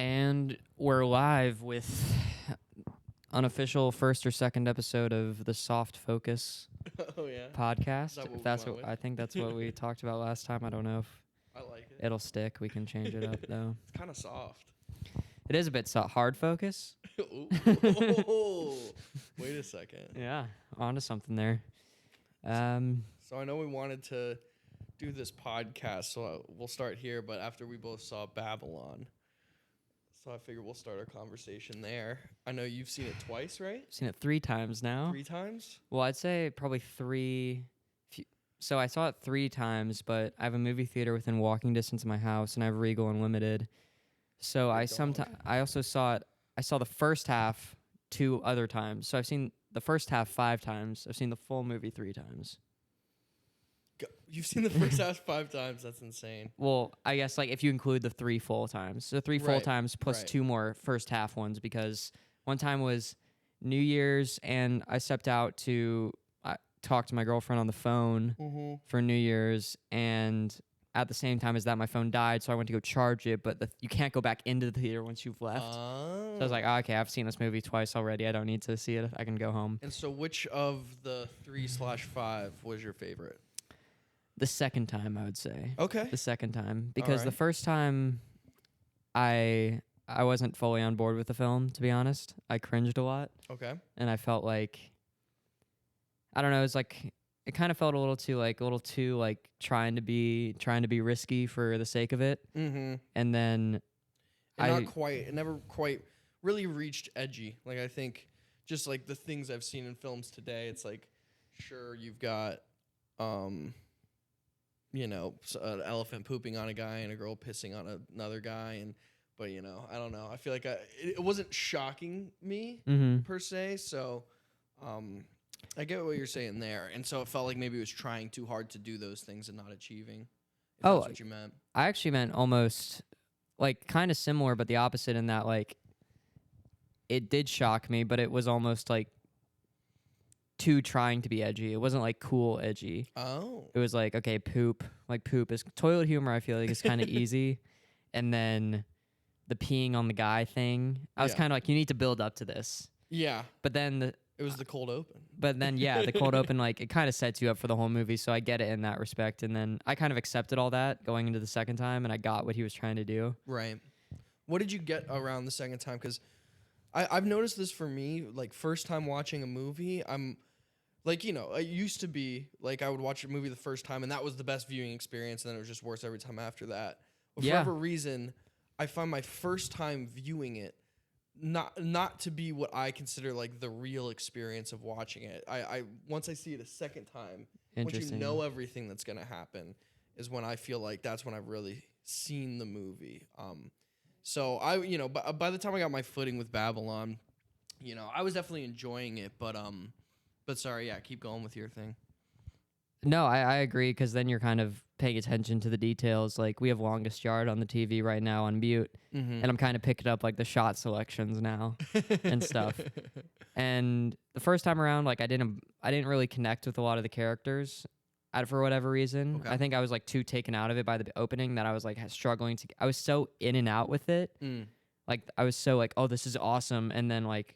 And we're live with unofficial first or second episode of the Soft Focus Oh yeah, podcast. Is that what If we that's went what with? I think that's what we talked about last time. I don't know if I like it. it'll stick. We can change it up though. It's kind of soft. It is a bit hard focus. Ooh. Wait a second. Yeah, onto something there. So I know we wanted to do this podcast, so we'll start here. But after we both saw Babylon, so I figure we'll start our conversation there. I know you've seen it twice, right? Seen it 3 times now. 3 times? Well, I'd say probably 3. So I saw it 3 times, but I have a movie theater within walking distance of my house, and I have Regal Unlimited. So I also saw it. I saw the first half 2 other times. So I've seen the first half 5 times. I've seen the full movie 3 times. You've seen the first half 5 times. That's insane. Well, I guess like if you include the 3 full times. So 3 full Right, times plus right. 2 more first half ones, because one time was New Year's and I stepped out to talk to my girlfriend on the phone for New Year's, and at the same time as that my phone died, so I went to go charge it, but you can't go back into the theater once you've left. So I was like, okay, I've seen this movie twice already. I don't need to see it. I can go home. And so which of the 3/5 was your favorite? The second time, I would say. Okay. The second time. Because the right. first time, I wasn't fully on board with the film, to be honest. I cringed a lot. Okay. And I felt like, I don't know, it kind of felt a little too trying to be risky for the sake of it. Mm-hmm. And then It never quite really reached edgy. Like, I think just like the things I've seen in films today, it's like, sure, you've got, an elephant pooping on a guy and a girl pissing on another guy. But I don't know. I feel like it wasn't shocking me per se. So, I get what you're saying there. And so it felt like maybe it was trying too hard to do those things and not achieving. If that's what you meant. I actually meant almost like kind of similar, but the opposite in that like it did shock me, but it was almost like too trying to be edgy. It wasn't like cool edgy. Oh. It was like, okay, poop is toilet humor. I feel like is kind of easy, and then the peeing on the guy thing. I was kind of like, you need to build up to this. Yeah. But then It was the cold open. But then the cold open, like it kind of sets you up for the whole movie. So I get it in that respect. And then I kind of accepted all that going into the second time, and I got what he was trying to do. Right. What did you get around the second time? Because I've noticed this for me, like first time watching a movie, I'm like, it used to be like I would watch a movie the first time and that was the best viewing experience, and then it was just worse every time after that. But for whatever reason, I find my first time viewing it not to be what I consider like the real experience of watching it. I once I see it a second time, once you know everything that's gonna happen, is when I feel like that's when I've really seen the movie. So by the time I got my footing with Babylon, I was definitely enjoying it. But sorry, yeah, keep going with your thing. No, I agree, because then you're kind of paying attention to the details. Like we have Longest Yard on the TV right now on mute, and I'm kind of picking up like the shot selections now and stuff. And the first time around, like I didn't really connect with a lot of the characters for whatever reason. Okay. I think I was like too taken out of it by the opening that I was like struggling to. I was so in and out with it. Like I was so like, oh, this is awesome, and then like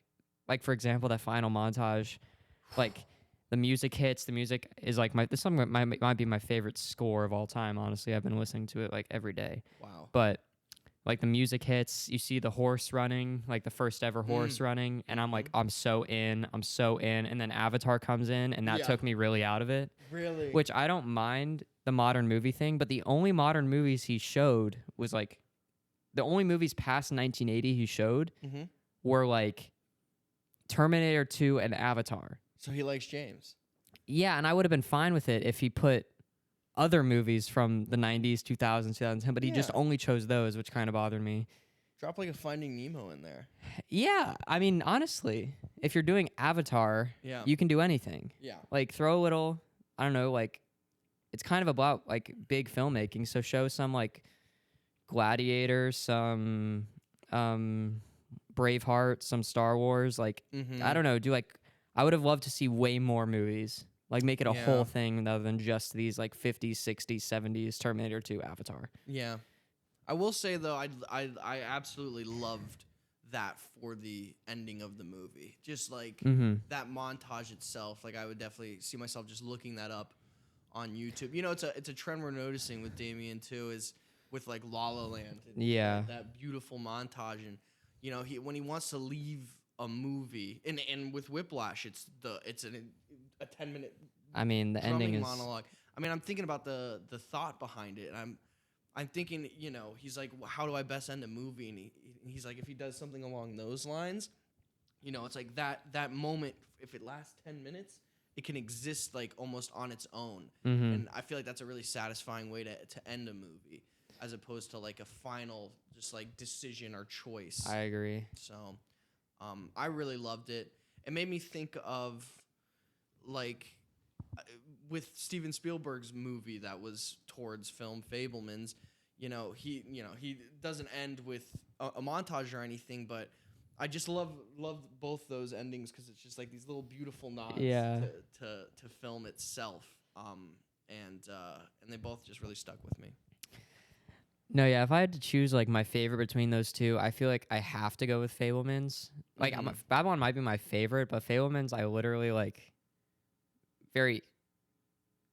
for example, that final montage, like. The music hits. The music is like this song might be my favorite score of all time. Honestly, I've been listening to it like every day. Wow. But like the music hits, you see the horse running, like the first ever horse running, and I'm like, I'm so in. And then Avatar comes in, and that took me really out of it. Really? Which I don't mind the modern movie thing, but the only modern movies he showed was like the only movies past 1980 he showed were like Terminator 2 and Avatar. So he likes James. Yeah, and I would have been fine with it if he put other movies from the 90s, 2000s, 2010, but he just only chose those, which kind of bothered me. Drop like a Finding Nemo in there. Yeah, I mean, honestly, if you're doing Avatar, you can do anything. Yeah. Like, throw a little, I don't know, like, it's kind of about, like, big filmmaking, so show some, like, Gladiator, some Braveheart, some Star Wars, like, I don't know, do, like, I would have loved to see way more movies. Like, make it a whole thing rather than just these, like, 50s, 60s, 70s Terminator 2 Avatar. Yeah. I will say though, I absolutely loved that for the ending of the movie. Just like Mm-hmm. that montage itself. Like I would definitely see myself just looking that up on YouTube. You know, it's a trend we're noticing with Damien too, is with like La La Land and Yeah. that beautiful montage. And you know, when he wants to leave a movie, and with Whiplash, it's a 10-minute I mean, the ending drumming is. monologue. I mean, I'm thinking about the thought behind it, and I'm thinking, you know, he's like, well, how do I best end a movie? And he's like, if he does something along those lines, you know, it's like that moment. If it lasts 10 minutes, it can exist like almost on its own. Mm-hmm. And I feel like that's a really satisfying way to end a movie, as opposed to like a final just like decision or choice. I agree. So, I really loved it. It made me think of like with Steven Spielberg's movie that was towards film Fablemans. He doesn't end with a montage or anything, but I just loved both those endings because it's just like these little beautiful nods Yeah. to film itself. And they both just really stuck with me. No, yeah. If I had to choose like my favorite between those two, I feel like I have to go with Fablemans. Like Babylon might be my favorite, but Fablemans, I literally like very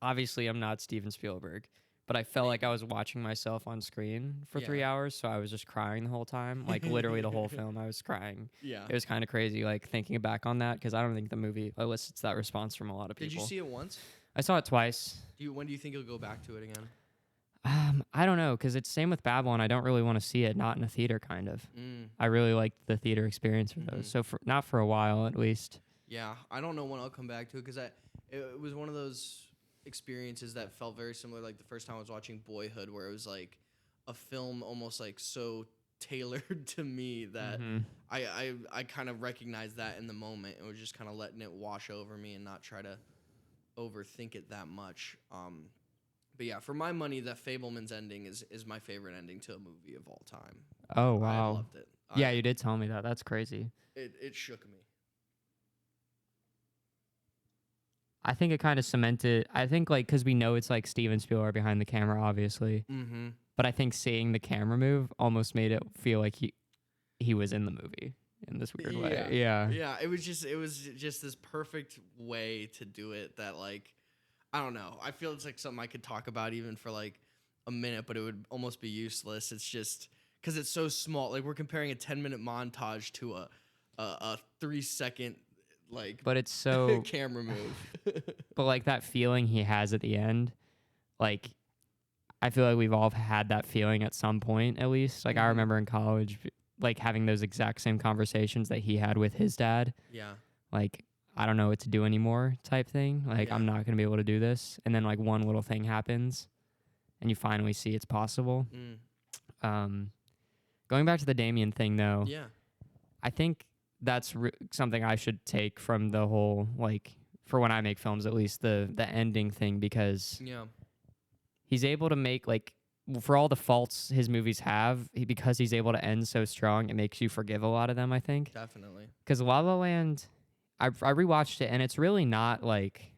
obviously I'm not Steven Spielberg, but I felt like I was watching myself on screen for 3 hours, so I was just crying the whole time. Like literally the whole film, I was crying. Yeah. It was kind of crazy, like thinking back on that, because I don't think the movie elicits that response from a lot of people. Did you see it once? I saw it twice. When do you think you'll go back to it again? I don't know, because it's same with Babylon. I don't really want to see it not in a theater, kind of. I really liked the theater experience for those, so not for a while at least. Yeah, I don't know when I'll come back to it because it was one of those experiences that felt very similar like the first time I was watching Boyhood, where it was like a film almost like so tailored to me that I kind of recognized that in the moment and was just kind of letting it wash over me and not try to overthink it that much. But yeah, for my money, that Fableman's ending is my favorite ending to a movie of all time. Oh wow, I loved it. Yeah, you did tell me that. That's crazy. It shook me. I think it kind of cemented. I think like because we know it's like Steven Spielberg behind the camera, obviously. Mm-hmm. But I think seeing the camera move almost made it feel like he was in the movie in this weird way. Yeah. Yeah. It was just this perfect way to do it that like I don't know. I feel it's like something I could talk about even for like a minute, but it would almost be useless. It's just because it's so small. Like we're comparing a 10-minute montage to a 3-second like but it's so camera move. But like that feeling he has at the end, like I feel like we've all had that feeling at some point at least. Like I remember in college like having those exact same conversations that he had with his dad. Yeah. Like I don't know what to do anymore type thing. Like Yeah. I'm not going to be able to do this, and then like one little thing happens and you finally see it's possible. Going back to the Damien thing though. Yeah. I think that's something I should take from the whole, like, for when I make films at least, the ending thing, because he's able to make, like, for all the faults his movies have, because he's able to end so strong, it makes you forgive a lot of them, I think. Definitely. Because La La Land, I rewatched it, and it's really not, like,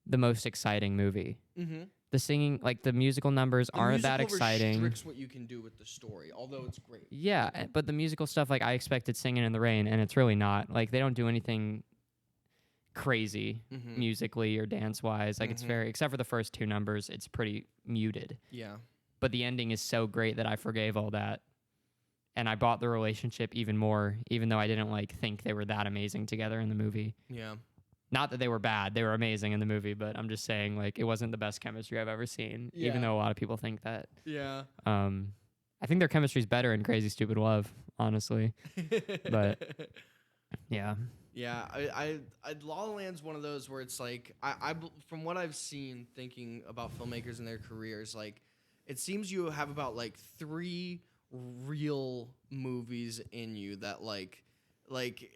the most exciting movie. Mm-hmm. The singing, like the musical numbers aren't that exciting. Restricts what you can do with the story, although it's great. Yeah, but the musical stuff, like I expected Singing in the Rain, and it's really not. Like they don't do anything crazy musically or dance wise. Like it's very, except for the first two numbers, it's pretty muted. Yeah. But the ending is so great that I forgave all that, and I bought the relationship even more, even though I didn't like think they were that amazing together in the movie. Yeah. Not that they were bad; they were amazing in the movie. But I'm just saying, like, it wasn't the best chemistry I've ever seen. Yeah. Even though a lot of people think that. Yeah. I think their chemistry's better in Crazy Stupid Love, honestly. But yeah. Yeah, I La La Land's one of those where it's like I from what I've seen, thinking about filmmakers and their careers, like it seems you have about like 3 real movies in you that like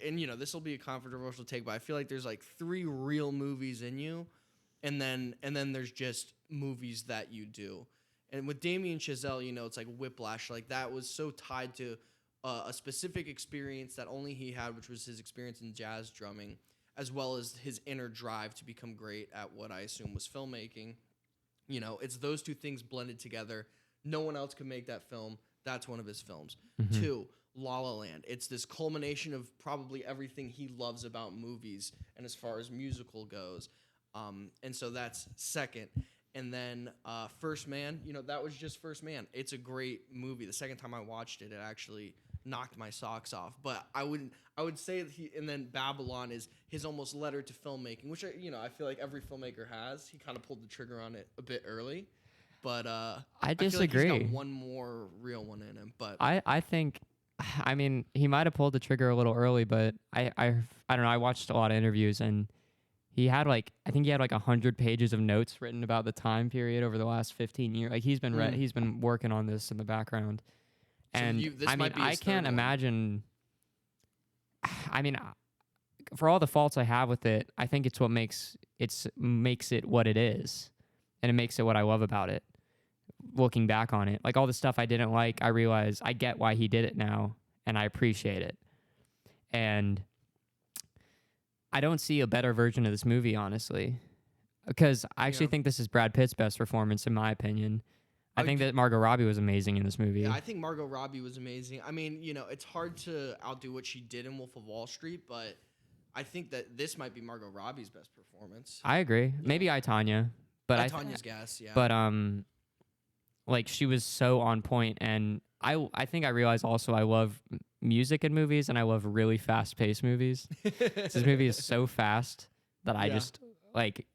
and you know this will be a controversial take, but I feel like there's like 3 real movies in you, and then there's just movies that you do. And with Damien Chazelle, you know, it's like Whiplash, like that was so tied to a specific experience that only he had, which was his experience in jazz drumming, as well as his inner drive to become great at what I assume was filmmaking. You know, it's those 2 things blended together, No one else could make that film. That's one of his films. Mm-hmm. 2, La La Land. It's this culmination of probably everything he loves about movies and as far as musical goes. And so that's second. And then First Man, that was just First Man. It's a great movie. The second time I watched it, it actually knocked my socks off. But I would say that and then Babylon is his almost letter to filmmaking, which I feel like every filmmaker has. He kind of pulled the trigger on it a bit early. But I disagree. I feel like he's got one more real one in him. But I think, I mean, he might have pulled the trigger a little early, but I don't know. I watched a lot of interviews, and he had I think he had 100 pages of notes written about the time period over the last 15 years. Like he's been working on this in the background, and I can't imagine. I mean, for all the faults I have with it, I think it's what makes it what it is, and it makes it what I love about it. Looking back on it, like all the stuff I didn't like, I realize I get why he did it now, and I appreciate it. And I don't see a better version of this movie, honestly, because I actually think this is Brad Pitt's best performance, in my opinion. I think that Margot Robbie was amazing in this movie. Yeah, I think Margot Robbie was amazing. I mean, it's hard to outdo what she did in Wolf of Wall Street, but I think that this might be Margot Robbie's best performance. I agree. Yeah. Maybe I, Tonya, but Tanya's gas, yeah. But she was so on point, and I think I realized also I love music in movies, and I love really fast-paced movies. This movie is so fast that I just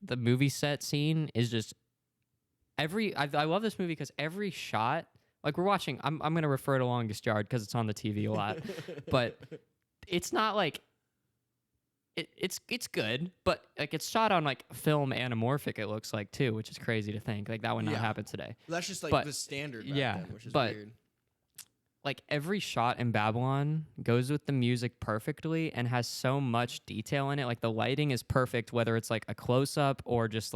the movie set scene is just I love this movie because every shot, like we're watching, I'm gonna refer to Longest Yard because it's on the TV a lot, but it's not like it's good, but it's shot on film anamorphic. It looks like too, which is crazy to think that would not happen today. That's just the standard back then, which is weird. Every shot in Babylon goes with the music perfectly and has so much detail in it. The lighting is perfect, whether it's a close up or just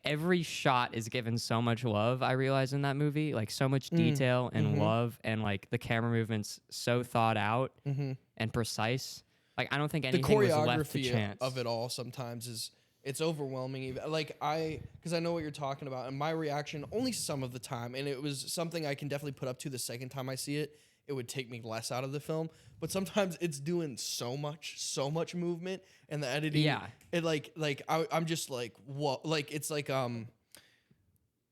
every shot is given so much love. I realize in that movie, so much detail and love, and the camera movements so thought out and precise. I don't think anything was left to chance. The choreography of it all sometimes it's overwhelming. Because I know what you're talking about, and my reaction only some of the time, and it was something I can definitely put up to the second time I see it. It would take me less out of the film, but sometimes it's doing so much movement, and the editing. Yeah. It I'm just what? It's I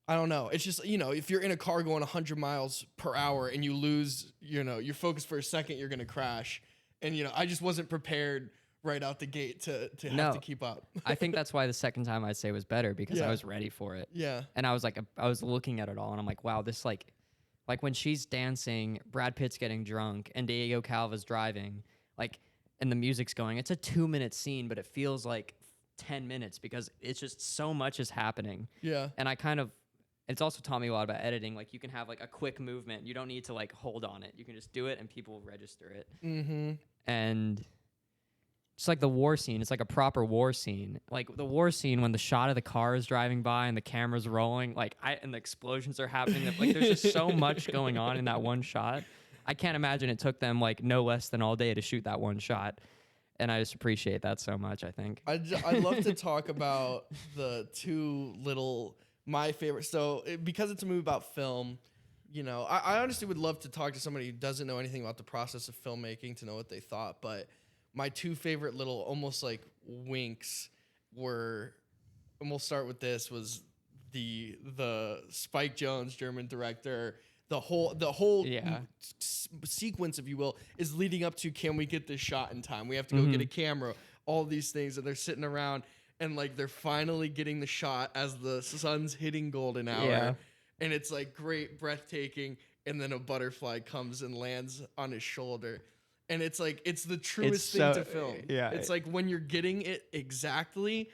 don't know. It's just if you're in a car going 100 miles per hour and you lose your focus for a second, you're gonna crash. And I just wasn't prepared right out the gate to have to keep up. I think that's why the second time I'd say was better, because I was ready for it. Yeah. And I was looking at it all, and I'm like, wow, this when she's dancing, Brad Pitt's getting drunk, and Diego Calva's driving, and the music's going. It's a 2-minute scene, but it feels like 10 minutes because it's just so much is happening. Yeah. And it's also taught me a lot about editing. You can have a quick movement. You don't need to hold on it. You can just do it and people register it. Mm-hmm. And it's the war scene. It's a proper war scene. The war scene when the shot of the car is driving by and the camera's rolling, and the explosions are happening. There's just so much going on in that one shot. I can't imagine it took them no less than all day to shoot that one shot. And I just appreciate that so much, I think. I'd love to talk about the two little... My favorite, because it's a movie about film, I honestly would love to talk to somebody who doesn't know anything about the process of filmmaking to know what they thought. But my two favorite little, almost winks were, and we'll start with this, was the Spike Jonze, German director. The whole sequence, if you will, is leading up to, can we get this shot in time? We have to go get a camera. All these things, and they're sitting around. And they're finally getting the shot as the sun's hitting golden hour, and it's great, breathtaking. And then a butterfly comes and lands on his shoulder, and it's the truest thing to film. Yeah, it's when you're getting it exactly,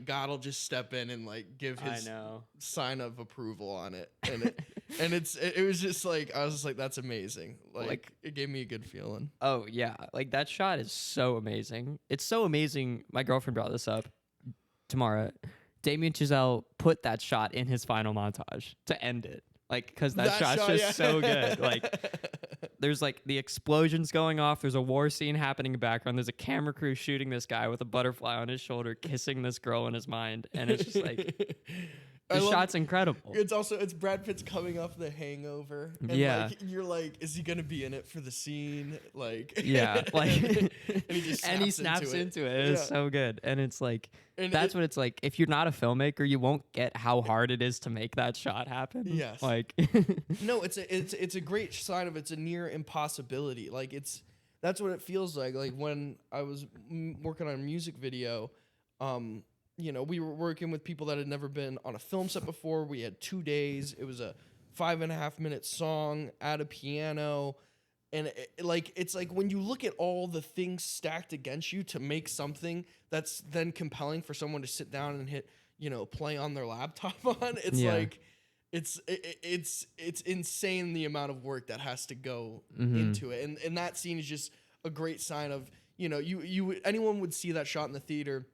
God will just step in and give his sign of approval on it, and it was just I was just that's amazing. It gave me a good feeling. Oh yeah, that shot is so amazing. It's so amazing. My girlfriend brought this up. Tamara, Damien Chazelle put that shot in his final montage to end it. Because that shot's just so good. There's the explosions going off. There's a war scene happening in the background. There's a camera crew shooting this guy with a butterfly on his shoulder, kissing this girl in his mind. And it's just The shot's incredible. It's Brad Pitt's coming off The Hangover, and like you're like, is he gonna be in it for the scene? Like, yeah, like, and he snaps into it. It's so good, and it's like and what it's like. If you're not a filmmaker, you won't get how hard it is to make that shot happen. Yes, like, no, it's a great sign of it's a near impossibility. Like that's what it feels like. Like when I was working on a music video, you know, we were working with people that had never been on a film set before. We had 2 days. It was a 5.5-minute song, add a piano. And it's like when you look at all the things stacked against you to make something that's then compelling for someone to sit down and hit, you know, play on their laptop on, it's like, it's insane the amount of work that has to go into it. And that scene is just a great sign of, you know, anyone would see that shot in the theater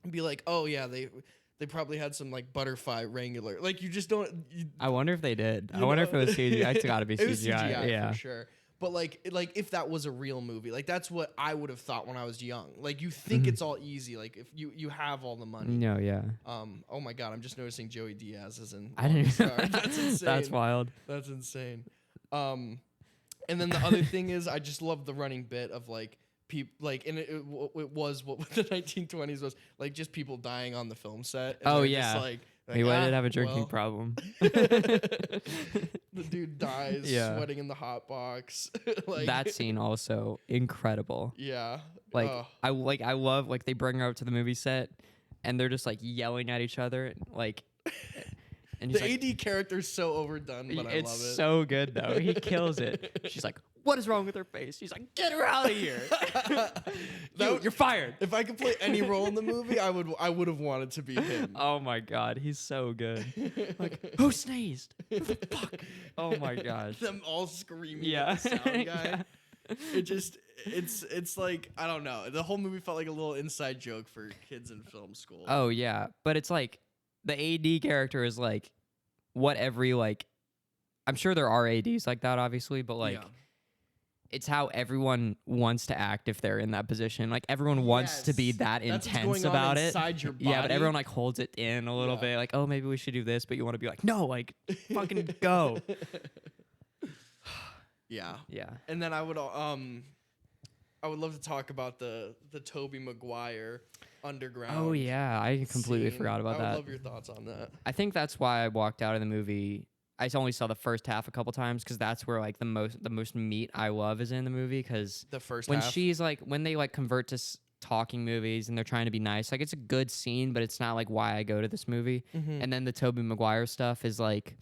and be like, oh yeah, they probably had some like butterfly wrangler. Like you just don't. I wonder if they did. I wonder if it was CGI. It's got to be CGI. It was CGI yeah, for sure. But like if that was a real movie, like that's what I would have thought when I was young. Like you think it's all easy, like if you have all the money. No, yeah. Oh my God, I'm just noticing Joey Diaz is in. I didn't. That's insane. That's wild. That's insane. And then the other thing is, I just love the running bit of like people like, and it was what the 1920s was like, just people dying on the film set. And oh yeah. just like he did have a drinking problem. The dude dies sweating in the hot box. Like, that scene also incredible. Yeah. Like I love like they bring her up to the movie set and they're just like yelling at each other like and the AD character's so overdone, but I love it. It's so good though. He kills it. She's like, what is wrong with her face? She's like, get her out of here. You're fired. If I could play any role in the movie, I would have wanted to be him. Oh my God, he's so good. Like, who sneezed? Who the fuck? Oh my gosh. Them all screaming at the sound guy. It's like, I don't know. The whole movie felt like a little inside joke for kids in film school. Oh yeah, but it's like the AD character is like what every like. I'm sure there are ADs like that, obviously, but like. Yeah. It's how everyone wants to act if they're in that position. Like everyone wants to be that intense about it. Your body. Yeah, but everyone like holds it in a little bit. Like, oh, maybe we should do this, but you want to be like, no, like fucking go. Yeah. Yeah. And then I would love to talk about the Tobey Maguire underground. Oh yeah, I completely forgot about that. I would love your thoughts on that. I think that's why I walked out of the movie. I only saw the first half a couple times because that's where like the most meat I love is in the movie. Because the first when half? she's like when they like convert to talking movies and they're trying to be nice, like it's a good scene, but it's not like why I go to this movie. And then the Tobey Maguire stuff is like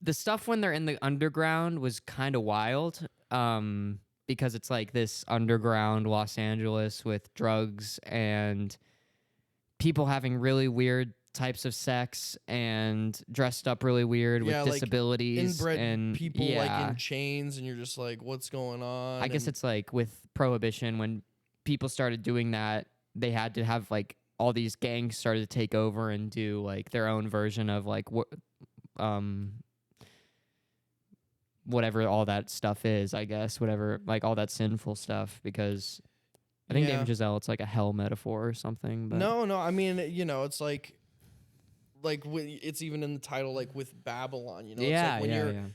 the stuff when they're in the underground was kind of wild. Because it's like this underground Los Angeles with drugs and people having really weird types of sex and dressed up really weird with disabilities inbred and people like in chains, and you're just like, what's going on? I guess it's like with Prohibition, when people started doing that, they had to have like all these gangs started to take over and do like their own version of like whatever all that stuff is, I guess, whatever, like all that sinful stuff, because I think David Giselle, it's like a hell metaphor or something. But no, I mean, you know, it's like it's even in the title, like with Babylon, you know, yeah, it's like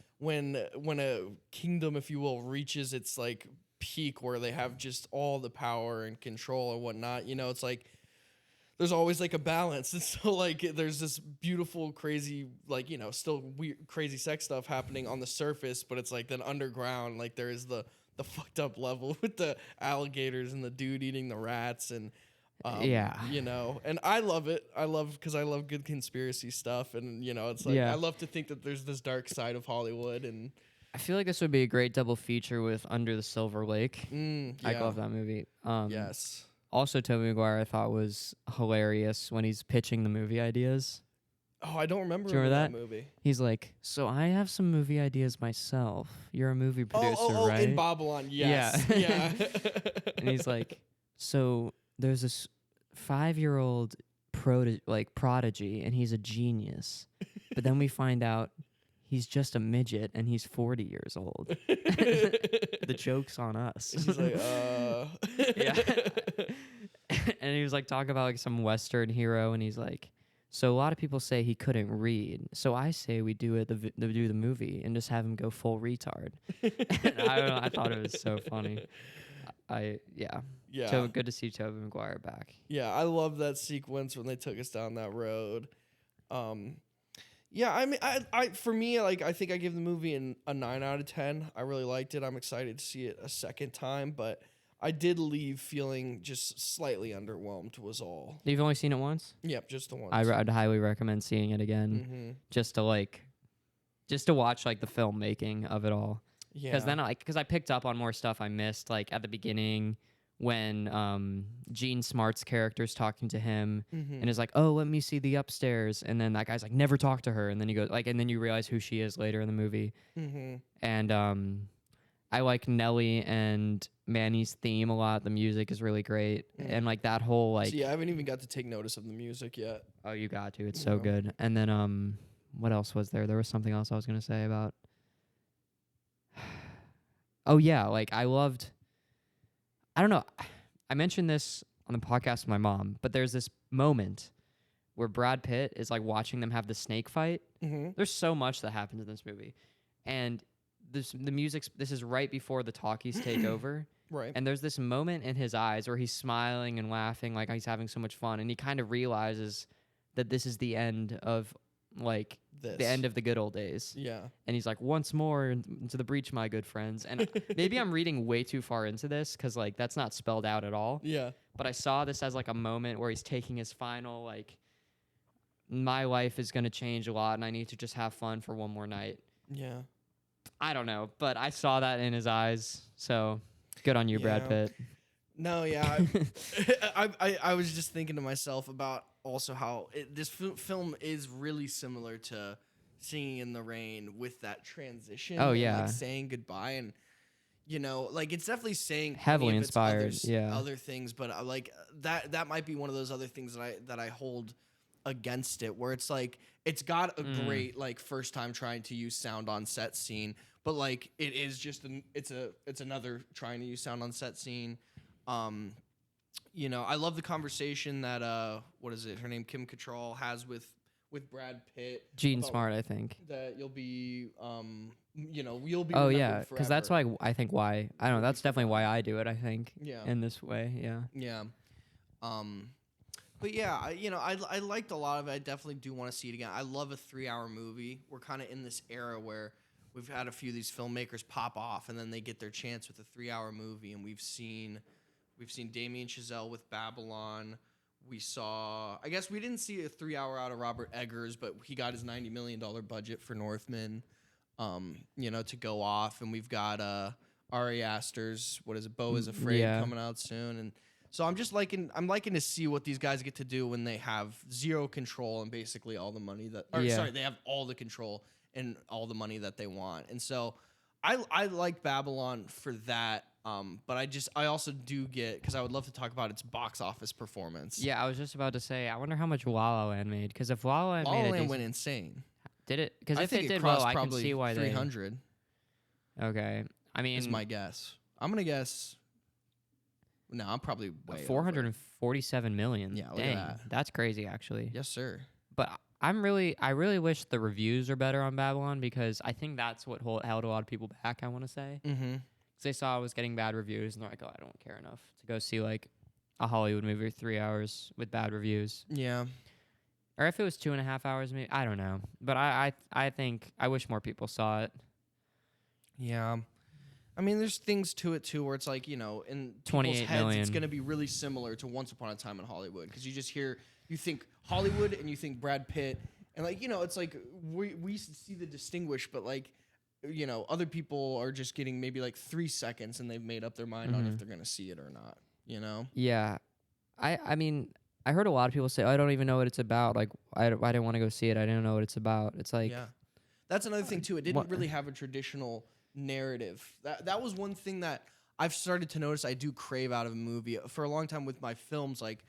when a kingdom, if you will, reaches its like peak where they have just all the power and control and whatnot, you know, it's like there's always like a balance. And so like there's this beautiful, crazy, like, you know, still weird, crazy sex stuff happening on the surface, but it's like then underground, like there is the fucked up level with the alligators and the dude eating the rats and you know, and I love it. Because I love good conspiracy stuff, and you know, it's like I love to think that there's this dark side of Hollywood, and I feel like this would be a great double feature with Under the Silver Lake. I love that movie. Yes. Also, Tobey Maguire I thought was hilarious when he's pitching the movie ideas. Oh, I don't remember, that movie. He's like, so I have some movie ideas myself. You're a movie producer, right? In Babylon, yes. Yeah. And he's like, so there's this 5-year-old prodigy, and he's a genius. But then we find out he's just a midget, and he's 40 years old. The joke's on us. He's like, Yeah. And he was like talking about like some Western hero, and he's like, So a lot of people say he couldn't read. So I say we do do the movie and just have him go full retard. And I don't know. I thought it was so funny. Yeah. Yeah. Good to see Tobey Maguire back. Yeah, I love that sequence when they took us down that road. Um, yeah, I mean, I for me, like, I think I give the movie a 9 out of 10. I really liked it. I'm excited to see it a second time, but I did leave feeling just slightly underwhelmed. Was all. You've only seen it once? Yep, just the once. I'd highly recommend seeing it again, just to watch like the filmmaking of it all. Yeah. Because then because I picked up on more stuff I missed, like at the beginning when Gene Smart's character's talking to him and is like, "Oh, let me see the upstairs," and then that guy's like, "Never talk to her," and then he goes like, and then you realize who she is later in the movie. And I like Nelly and Manny's theme a lot. The music is really great, and like that whole like. See, I haven't even got to take notice of the music yet. Oh, you got to. It's so good. And then what else was there? There was something else I was gonna say about. Oh yeah, like I loved. I don't know. I mentioned this on the podcast with my mom, but there's this moment where Brad Pitt is like watching them have the snake fight. There's so much that happens in this movie, and the music. This is right before the talkies take over, right? And there's this moment in his eyes where he's smiling and laughing, like he's having so much fun, and he kind of realizes that this is the end of like the end of the good old days. Yeah. And he's like, once more into the breach, my good friends. And maybe I'm reading way too far into this because like that's not spelled out at all. Yeah. But I saw this as like a moment where he's taking his final like, my life is going to change a lot and I need to just have fun for one more night. Yeah. I don't know, but I saw that in his eyes. So good on you, Brad Pitt. No, yeah. I was just thinking to myself about also how this film is really similar to Singing in the Rain with that transition. Oh, and, yeah. like, saying goodbye. And, you know, like, it's definitely saying heavily inspired. Other things. But, like, that might be one of those other things that I hold against it, where it's like, it's got a great, like, first time trying to use sound on set scene. But, like, it is just, it's another trying to use sound on set scene. You know, I love the conversation that what is it? Her name Kim Cattrall has with Brad Pitt. Gene Smart, I think. That you'll be you'll be. Oh yeah, because that's why I think why I don't know. That's definitely why I do it. I think. Yeah. In this way, yeah. Yeah. But yeah, I liked a lot of it. I definitely do want to see it again. I love a 3-hour movie. We're kind of in this era where we've had a few of these filmmakers pop off, and then they get their chance with a 3-hour movie, and we've seen Damien Chazelle with Babylon. We saw, I guess we didn't see a 3-hour out of Robert Eggers, but he got his $90 million budget for Northman, to go off. And we've got Ari Aster's, what is it, Beau is Afraid coming out soon. And so I'm liking to see what these guys get to do when they have zero control and basically all the money they have all the control and all the money that they want. And so I like Babylon for that. But I also do get, because I would love to talk about its box office performance. Yeah, I was just about to say, I wonder how much La La Land made. Because if La La Land La La Land went insane. Did it? Because if it did well, I can see why 300. Okay, I mean, is my guess. I'm gonna guess. No, I'm probably way 447 million. Yeah, look dang, at that. That's crazy, actually. Yes, sir. But I really wish the reviews are better on Babylon, because I think that's what held a lot of people back. I want to say. Mm-hmm. They saw I was getting bad reviews, and they're like, "Oh, I don't care enough to go see like a Hollywood movie 3 hours with bad reviews." Yeah. Or if it was 2.5 hours, maybe, I don't know. But I think I wish more people saw it. Yeah. I mean, there's things to it too, where it's like, in people's heads, it's going to be really similar to Once Upon a Time in Hollywood, because you think Hollywood and you think Brad Pitt, and like, it's like we see the distinguish, but like, other people are just getting maybe like 3 seconds and they've made up their mind on if they're going to see it or not, Yeah. I mean, I heard a lot of people say, I don't even know what it's about. Like, I didn't want to go see it. I didn't know what it's about. It's like... Yeah. That's another thing, too. It didn't really have a traditional narrative. That was one thing that I've started to notice I do crave out of a movie. For a long time with my films, like,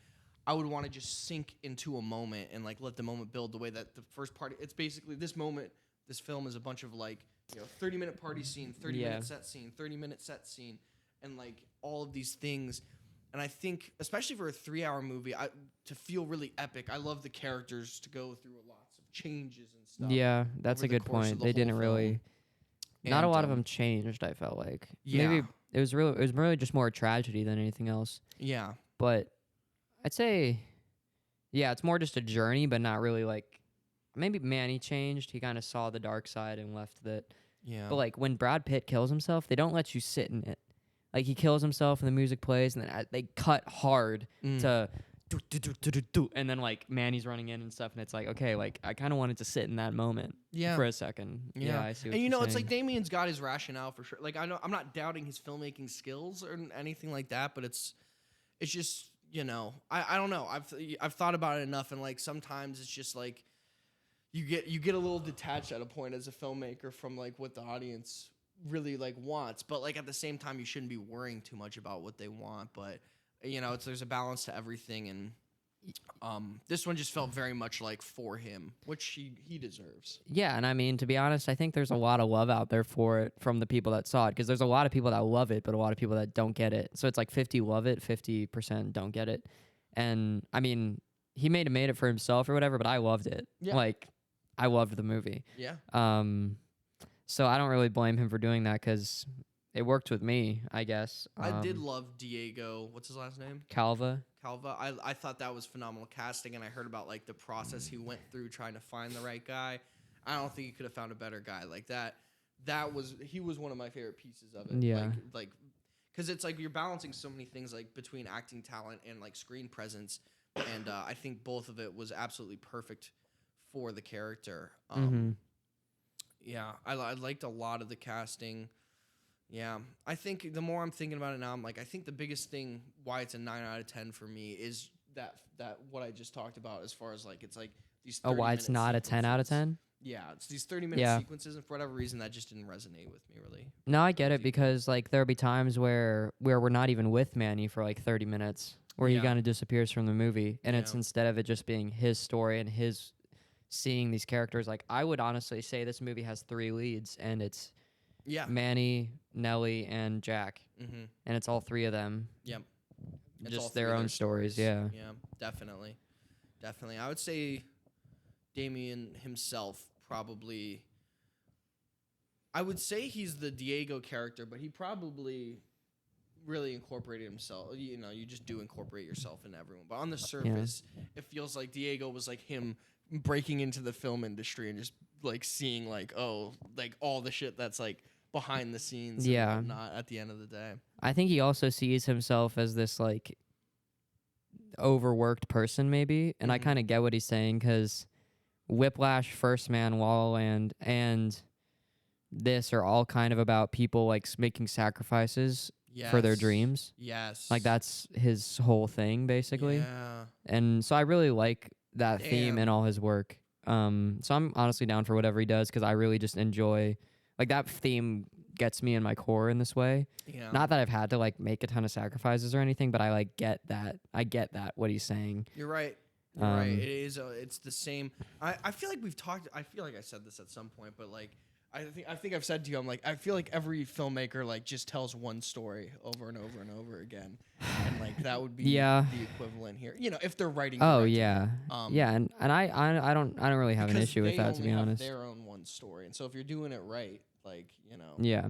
I would want to just sink into a moment and, like, let the moment build the way that the first part... It's basically this moment, this film is a bunch of, like... 30-minute party scene, 30-minute set scene, 30-minute set scene, and like all of these things. And I think, especially for a 3-hour movie, to feel really epic, I love the characters to go through lots of changes and stuff. Yeah, that's over a the good course of point. the They whole didn't film. really. Not a And, lot of them changed. I felt like Yeah. maybe it was really. It was really just more a tragedy than anything else. Yeah. But I'd say, yeah, it's more just a journey, but not really like. Maybe Manny changed. He kind of saw the dark side and left that. Yeah. But like when Brad Pitt kills himself, they don't let you sit in it. Like he kills himself and the music plays, and then they cut hard to. And then like Manny's running in and stuff, and it's like, okay, like I kind of wanted to sit in that moment for a second. Yeah, I see what and you're it's saying. like Damien's got his rationale for sure. Like I know I'm not doubting his filmmaking skills or anything like that, but it's just I don't know. I've thought about it enough, and like sometimes it's just like you get a little detached at a point as a filmmaker from like what the audience really like wants, but like at the same time you shouldn't be worrying too much about what they want. But there's a balance to everything, and this one just felt very much like for him, which he deserves. Yeah, and I mean, to be honest, I think there's a lot of love out there for it from the people that saw it, because there's a lot of people that love it, but a lot of people that don't get it. So it's like 50 love it, 50% don't get it. And I mean, he made it for himself or whatever, but I loved it. Yeah. Like, I loved the movie. Yeah. So I don't really blame him for doing that, because it worked with me, I guess. I did love Diego. What's his last name? Calva. I thought that was phenomenal casting, and I heard about like the process he went through trying to find the right guy. I don't think he could have found a better guy like that. He was one of my favorite pieces of it. Yeah. Like because it's like you're balancing so many things like between acting talent and like screen presence, and I think both of it was absolutely perfect for the character. Yeah, I liked a lot of the casting. Yeah, I think the more I'm thinking about it now, I'm like, I think the biggest thing why it's a 9 out of 10 for me is that what I just talked about, as far as like it's like these. Why it's not a 10 out of 10? Yeah, it's these 30-minute sequences, and for whatever reason, that just didn't resonate with me really. No, I get it, because like there'll be times where we're not even with Manny for like 30 minutes, where he kind of disappears from the movie, and it's instead of it just being his story and his seeing these characters. Like I would honestly say this movie has 3 leads, and it's Manny, Nelly, and Jack, and it's all 3 of them. Yep, just their own stories. Yeah, definitely. I would say Damien himself probably. I would say he's the Diego character, but he probably really incorporated himself. You just do incorporate yourself in everyone, but on the surface, it feels like Diego was like him breaking into the film industry and just like seeing like all the shit that's like behind the scenes and whatnot at the end of the day. I think he also sees himself as this like overworked person maybe, and I kind of get what he's saying, because Whiplash, First Man, La La Land, and this are all kind of about people like making sacrifices for their dreams. Yes. Like that's his whole thing basically. Yeah. And so I really like that theme in all his work. So I'm honestly down for whatever he does, because I really just enjoy like that theme gets me in my core in this way. Yeah. Not that I've had to like make a ton of sacrifices or anything, but I like get that. I get that what he's saying. You're right. You're right. It is. It's the same. I feel like we've talked. I feel like I said this at some point, but like I think I've said to you, I'm like, I feel like every filmmaker like just tells one story over and over and over again, and like that would be the equivalent here. If they're writing. Oh yeah. And I don't really have an issue with that, to be honest. Their own one story, and so if you're doing it right, like Yeah,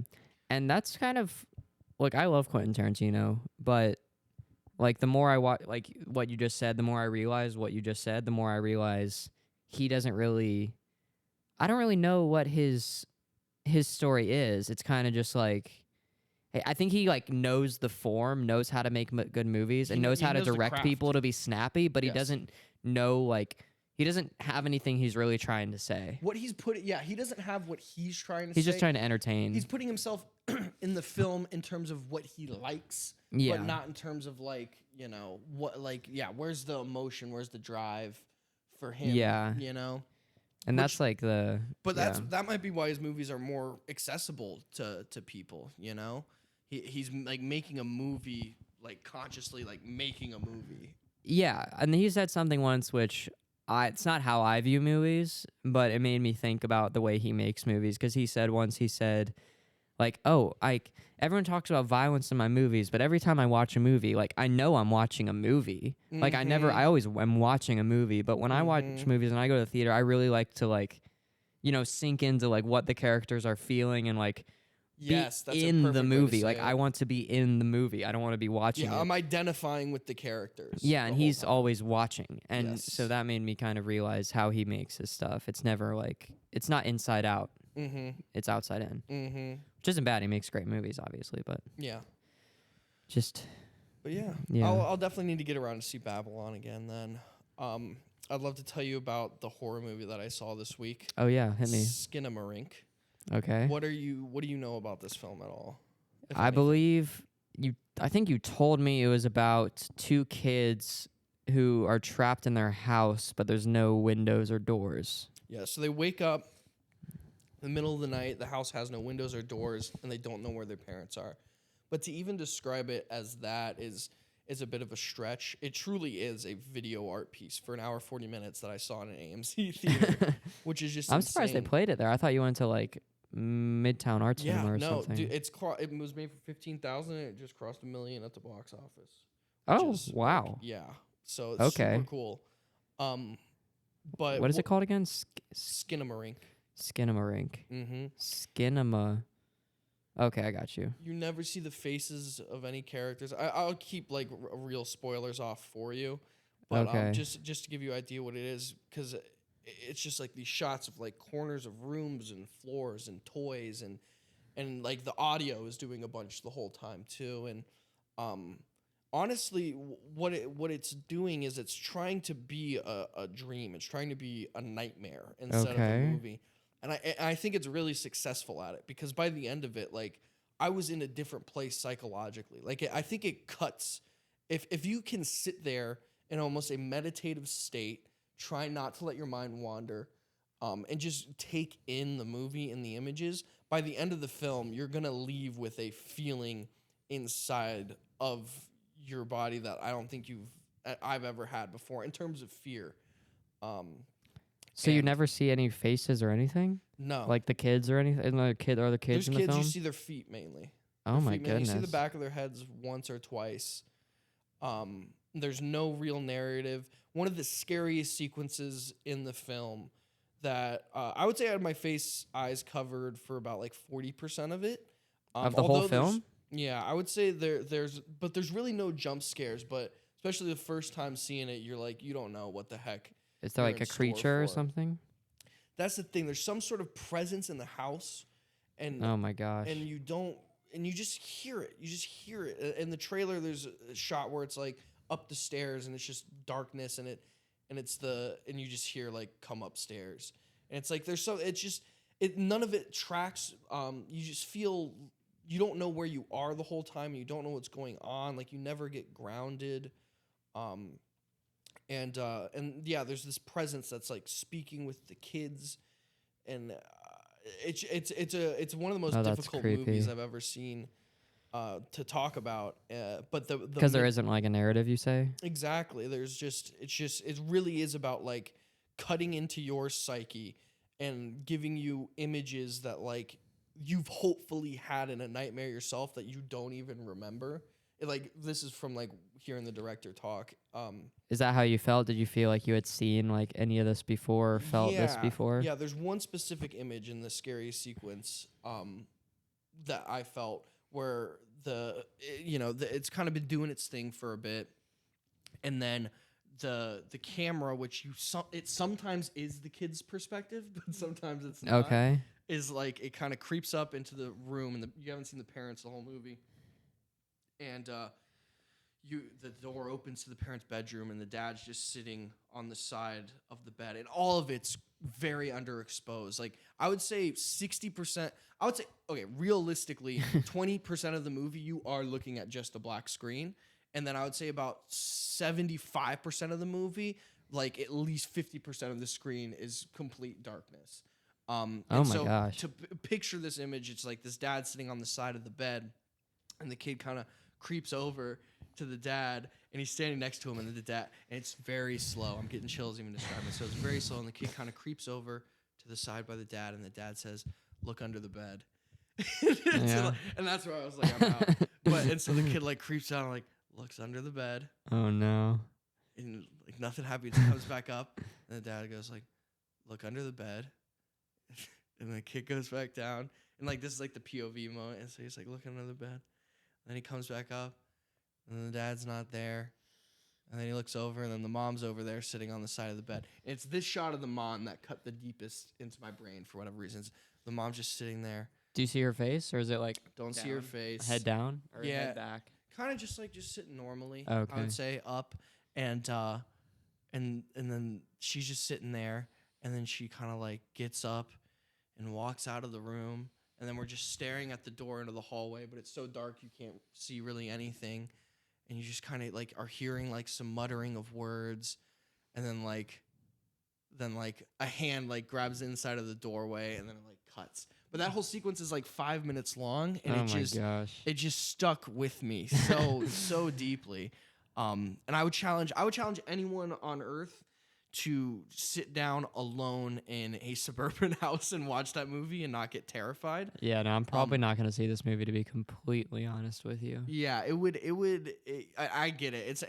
and that's kind of like I love Quentin Tarantino, but like the more I watch, like what you just said, the more I realize what you just said, the more I realize he doesn't really. I don't really know what his story is. It's kind of just like, I think he like knows the form, knows how to make good movies, and knows how to direct people to be snappy, but he doesn't know like. He doesn't have anything he's really trying to say. What he's he doesn't have what he's trying to say. He's just trying to entertain. He's putting himself in the film in terms of what he likes, but not in terms of like, what where's the emotion, where's the drive for him, And that's like the... But that might be why his movies are more accessible to people, He's like making a movie, like consciously like making a movie. Yeah, and he said something once which... it's not how I view movies, but it made me think about the way he makes movies, because he said once, like, oh, everyone talks about violence in my movies, but every time I watch a movie, like I know I'm watching a movie. Like I always am watching a movie, but when I watch movies and I go to the theater, I really like to like, sink into like what the characters are feeling and like be Yes, that's a in the perfect way to movie. say Like I it. want to be in the movie. I don't want to be watching Yeah, it. I'm identifying with the characters Yeah, the and whole he's time. always watching. And so Yes. that made me kind of realize how he makes his stuff. It's never like it's not inside out. Mm-hmm. It's outside in. Mm-hmm. Which isn't bad. He makes great movies, obviously, but Yeah. just But yeah, yeah. I'll definitely need to get around to see Babylon again then. I'd love to tell you about the horror movie that I saw this week. Oh yeah, hit me. Skinamarink. Okay. What do you know about this film at all? If I anything? believe I think you told me it was about two kids who are trapped in their house, but there's no windows or doors. Yeah, so they wake up in the middle of the night, the house has no windows or doors, and they don't know where their parents are. But to even describe it as that is a bit of a stretch. It truly is a video art piece for an hour 40 minutes that I saw in an AMC theater, which is just I'm insane. surprised they played it there. I thought you went to like Midtown Art Cinema or no, something. dude, it was made for 15,000 and it just crossed $1 million at the box office. Oh, Which is, wow. Like, yeah. So it's Okay. super cool. But What is it called again? Skinamarink. Skinamarink. Mm-hmm. Skinema. Okay, I got you. You never see the faces of any characters. I'll keep like real spoilers off for you, but Okay. just to give you an idea what it is, because it's just like these shots of like corners of rooms and floors and toys and like the audio is doing a bunch the whole time too. And honestly, what it's doing is it's trying to be a dream. It's trying to be a nightmare instead of a Okay. movie. And I think it's really successful at it because by the end of it, like I was in a different place psychologically. Like I think it cuts. If you can sit there in almost a meditative state, try not to let your mind wander, and just take in the movie and the images. By the end of the film, you're gonna leave with a feeling inside of your body that I don't think I've ever had before in terms of fear. So you and- never see any faces or anything? No, Like the kids or anything? Are there kids there's in the kids. film? You see their feet mainly. Oh Their my feet mainly. goodness. You see the back of their heads once or twice. There's no real narrative. One of the scariest sequences in the film that I would say I had my eyes covered for about like 40% of it. Of the whole although there's- film? Yeah, I would say there's really no jump scares, but especially the first time seeing it, you're like, you don't know what the heck. Is there you're like in a store creature or for. something? That's the thing. There's some sort of presence in the house, and Oh my gosh. and you just hear it. You just hear it. In the trailer, there's a shot where it's like up the stairs and it's just darkness and you just hear like come upstairs. And it's like none of it tracks. You just feel you don't know where you are the whole time. You don't know what's going on. Like you never get grounded. And yeah, there's this presence that's like speaking with the kids, and it's one of the most Oh, that's difficult creepy. movies I've ever seen to talk about. But Because there isn't like a narrative, you say? exactly it really is about like cutting into your psyche and giving you images that like you've hopefully had in a nightmare yourself that you don't even remember. Like this is from like hearing the director talk. Is that how you felt? Did you feel like you had seen like any of this before or felt this Yeah, before? Yeah, there's one specific image in the scariest sequence that I felt where it's kind of been doing its thing for a bit, and then the camera, which it sometimes is the kid's perspective, but sometimes it's not. Okay. Is like it kind of creeps up into the room, and you haven't seen the parents the whole movie, and the door opens to the parents' bedroom, and the dad's just sitting on the side of the bed, and all of it's very underexposed. Like I would say 60%. I would say realistically, 20% of the movie you are looking at just a black screen, and then I would say about 75% of the movie, like at least 50% of the screen is complete darkness. Oh my gosh. To picture this image, it's like this dad sitting on the side of the bed, and the kid kind of creeps over to the dad, and he's standing next to him, and and it's very slow. I'm getting chills even describing it. So it's very slow, and the kid kind of creeps over to the side by the dad, and the dad says, "Look under the bed." Yeah. And that's where I was like, I'm out. But and so the kid like creeps out and like looks under the bed, Oh no. and like nothing happens. Comes back up, and the dad goes like, look under the bed, and the kid goes back down, and like this is like the POV moment, and so he's like looking under the bed, then he comes back up, and the dad's not there, and then he looks over, and then the mom's over there sitting on the side of the bed. And it's this shot of the mom that cut the deepest into my brain for whatever reasons. The mom's just sitting there. Do you see her face, or is it like Don't see her face. head down or Yeah. head back? Kind of just sitting normally. Okay. I would say up, and then she's just sitting there, and then she kind of like gets up and walks out of the room, and then we're just staring at the door into the hallway, but it's so dark you can't see really anything, and you just kind of like are hearing like some muttering of words, and then a hand like grabs the inside of the doorway, and then it like cuts. But that whole sequence is like 5 minutes long, and Gosh. it just stuck with me so deeply. And I would challenge anyone on earth to sit down alone in a suburban house and watch that movie and not get terrified. Yeah, no, I'm probably not going to see this movie, to be completely honest with you. Yeah, I get it.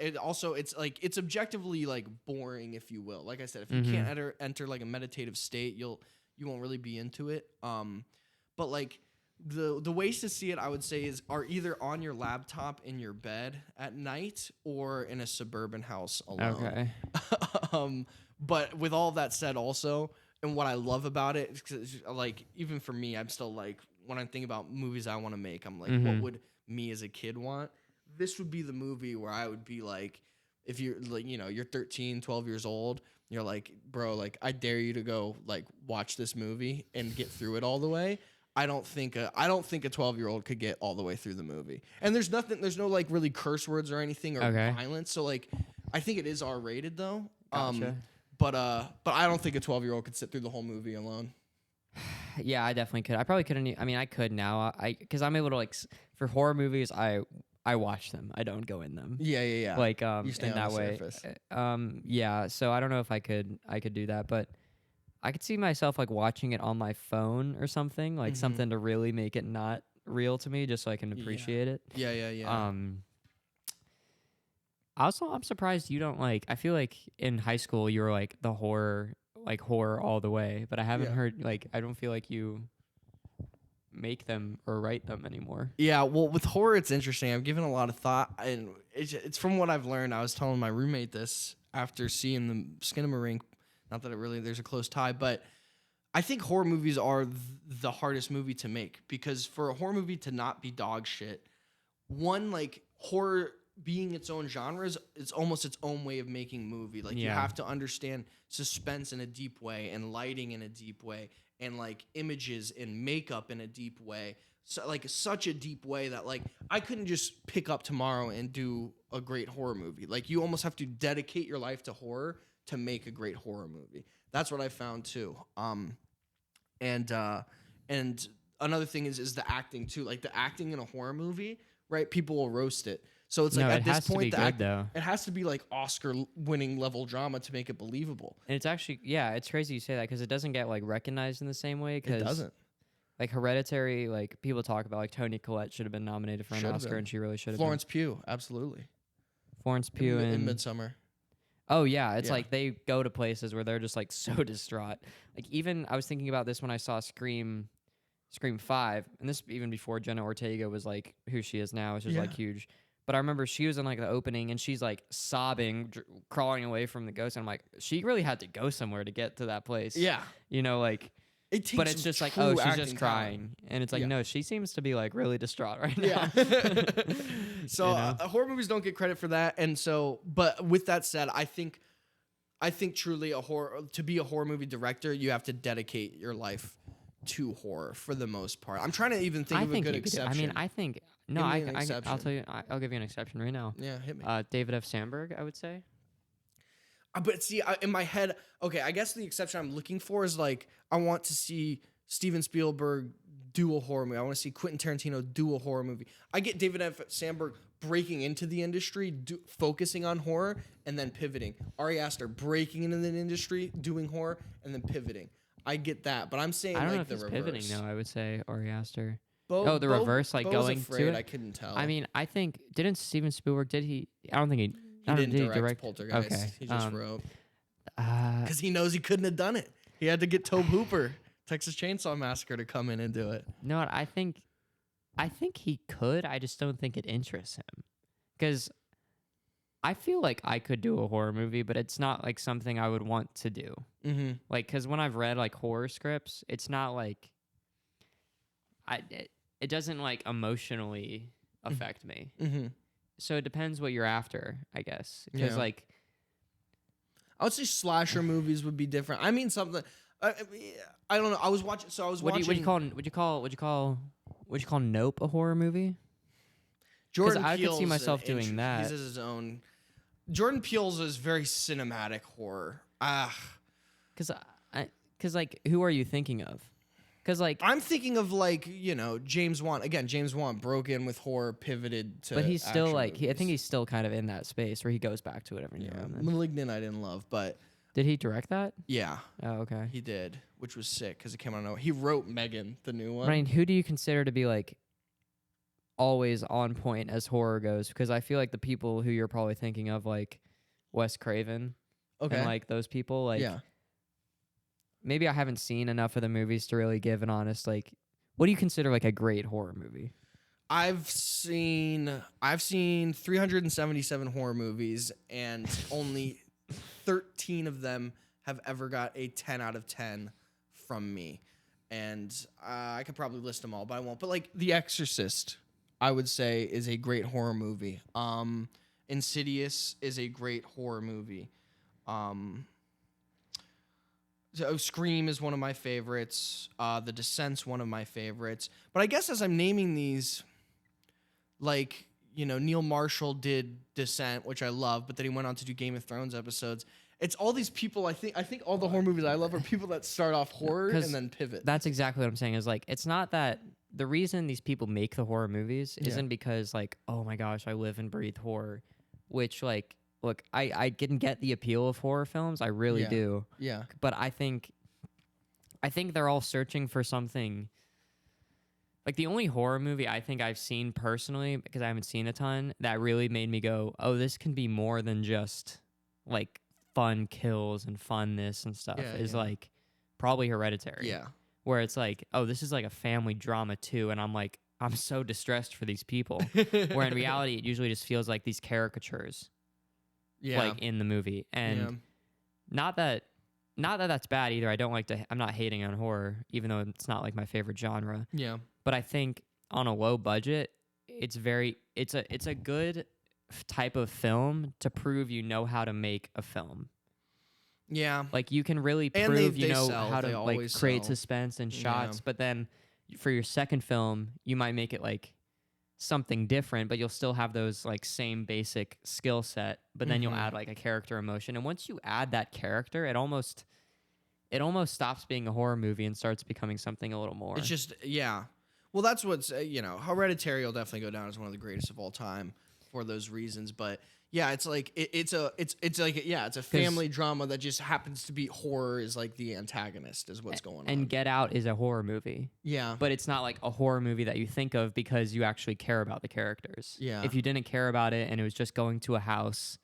It's objectively like boring, if you will. Like I said, if you can't enter like a meditative state, you won't really be into it. But like the ways to see it, I would say, are either on your laptop in your bed at night or in a suburban house alone. Okay. But with all that said, also, and what I love about it, cause like even for me, I'm still like when I'm thinking about movies I want to make, I'm like, what would me as a kid want? This would be the movie where I would be like, if you're like, you're 13, 12 years old, you're like, bro, like I dare you to go like watch this movie and get through it all the way. I don't think a 12-year-old could get all the way through the movie. And there's no like really curse words or anything or violence. So like I think it is R-rated though. Gotcha. But I don't think a 12-year-old could sit through the whole movie alone. Yeah, I definitely could. I probably couldn't. I mean, I could now. Because I'm able to like for horror movies, I watch them. I don't go in them. Yeah. Like You stay in on that the way. surface. Yeah. So I don't know if I could do that, but I could see myself like watching it on my phone or something, like something to really make it not real to me, just so I can appreciate it. Yeah. Also, I'm surprised you don't like. I feel like in high school you were like the horror all the way, but I haven't heard like. I don't feel like you make them or write them anymore. Yeah, well, with horror, it's interesting. I've given a lot of thought, and it's from what I've learned. I was telling my roommate this after seeing the Skinamarink. Not that there's a close tie, but I think horror movies are the hardest movie to make because for a horror movie to not be dog shit, one, like horror being its own genre it's almost its own way of making movie. Like you have to understand suspense in a deep way and lighting in a deep way and like images and makeup in a deep way. So like such a deep way that like I couldn't just pick up tomorrow and do a great horror movie. Like you almost have to dedicate your life to horror to make a great horror movie. That's what I found too. And another thing is the acting too. Like the acting in a horror movie, right? People will roast it. So it's like at this point, it has to be like Oscar-winning level drama to make it believable. And it's actually, it's crazy you say that because it doesn't get like recognized in the same way. It doesn't. Like Hereditary, like people talk about like Toni Collette should have been nominated for an Oscar, and she really should have. Florence Pugh, absolutely. Florence Pugh in Midsommar. Oh yeah, it's like they go to places where they're just like so distraught. Like even I was thinking about this when I saw Scream 5, and this even before Jenna Ortega was like who she is now, which is like huge. But I remember she was in like the opening and she's like sobbing, crawling away from the ghost. And I'm like, she really had to go somewhere to get to that place. Yeah. Like, it takes but it's just like, oh, she's just crying. And it's like, no, she seems to be like really distraught right now. Yeah. So horror movies don't get credit for that. And so, but with that said, I think truly to be a horror movie director, you have to dedicate your life to horror for the most part. I'm trying to even think of a good exception. I mean, I think no, I'll tell you. I'll give you an exception right now. Yeah, hit me. David F. Sandberg, I would say. But see, in my head, okay, I guess the exception I'm looking for is like I want to see Steven Spielberg do a horror movie. I want to see Quentin Tarantino do a horror movie. I get David F. Sandberg breaking into the industry, focusing on horror, and then pivoting. Ari Aster breaking into the industry, doing horror, and then pivoting. I get that, but I'm saying I don't know like if the he's reverse. pivoting though. I would say Ari Aster. Oh, the reverse, like Bo's going afraid, to it. I couldn't tell. I mean, I think didn't Steven Spielberg? Did he? I don't think he. he I don't, didn't did he direct Poltergeist. Okay. He just wrote Uh, because he knows he couldn't have done it. He had to get Tobe Hooper, Texas Chainsaw Massacre, to come in and do it. no, I think he could. I just don't think it interests him because I feel like I could do a horror movie, but it's not like something I would want to do. Mm-hmm. Like, because when I've read like horror scripts, it's not like it doesn't like emotionally affect me. Mm-hmm. So it depends what you're after, I guess. Because Yeah. like, I would say slasher movies would be different. I mean something. I don't know. I was watching. So I was watching. would you call Nope a horror movie? Jordan I could see Peele's myself an doing that. He's his own. Jordan Peele's is very cinematic horror. Because like, who are you thinking of? Because like, I'm thinking of like James Wan. Again, James Wan broke in with horror, pivoted to. but he's still action like, I think movies. he's still kind of in that space where he goes back to it every now Yeah, and then. Malignant I didn't love, but Did he direct that? yeah, Oh, okay. he did, which was sick because it came out of nowhere. He wrote Megan, the new one. I mean, who do you consider to be like always on point as horror goes? Because I feel like the people who you're probably thinking of, like Wes Craven, Okay. and like those people, like yeah. maybe I haven't seen enough of the movies to really give an honest like. What do you consider like a great horror movie? I've seen 377 horror movies, and only 13 of them have ever got a 10 out of 10 from me. And I could probably list them all, but I won't. But like The Exorcist, I would say is a great horror movie. Insidious is a great horror movie. So Scream is one of my favorites. The Descent's one of my favorites. But I guess as I'm naming these, like, Neil Marshall did Descent, which I love, but then he went on to do Game of Thrones episodes. It's all these people. I think all the horror movies I love are people that start off horror and then pivot. That's exactly what I'm saying. Is like, it's not that the reason these people make the horror movies isn't because like, oh my gosh, I live and breathe horror, which like. Look, I can get the appeal of horror films. I really do. Yeah. But I think they're all searching for something. Like the only horror movie I think I've seen personally, because I haven't seen a ton, that really made me go, oh, this can be more than just like fun kills and fun this and stuff, is like probably Hereditary. Yeah. Where it's like, oh, this is like a family drama too. And I'm like, I'm so distressed for these people. Where in reality, it usually just feels like these caricatures. Yeah. Like in the movie, and not that that's bad either. I don't like to. I'm not hating on horror, even though it's not like my favorite genre. Yeah. But I think on a low budget, it's a good type of film to prove you know how to make a film. Yeah. Like you can really And prove they know sell. how They to like always create sell. suspense and shots. Yeah. But then for your second film, you might make it like something different, but you'll still have those like same basic skill set, but then you'll add like a character emotion. And once you add that character, it almost stops being a horror movie and starts becoming something a little more. It's just well, that's what's Hereditary will definitely go down as one of the greatest of all time for those reasons. But yeah, it's like it's a family drama that just happens to be horror is like the antagonist is what's going on. And Get Out is a horror movie. Yeah. But it's not like a horror movie that you think of because you actually care about the characters. Yeah. If you didn't care about it and it was just going to a house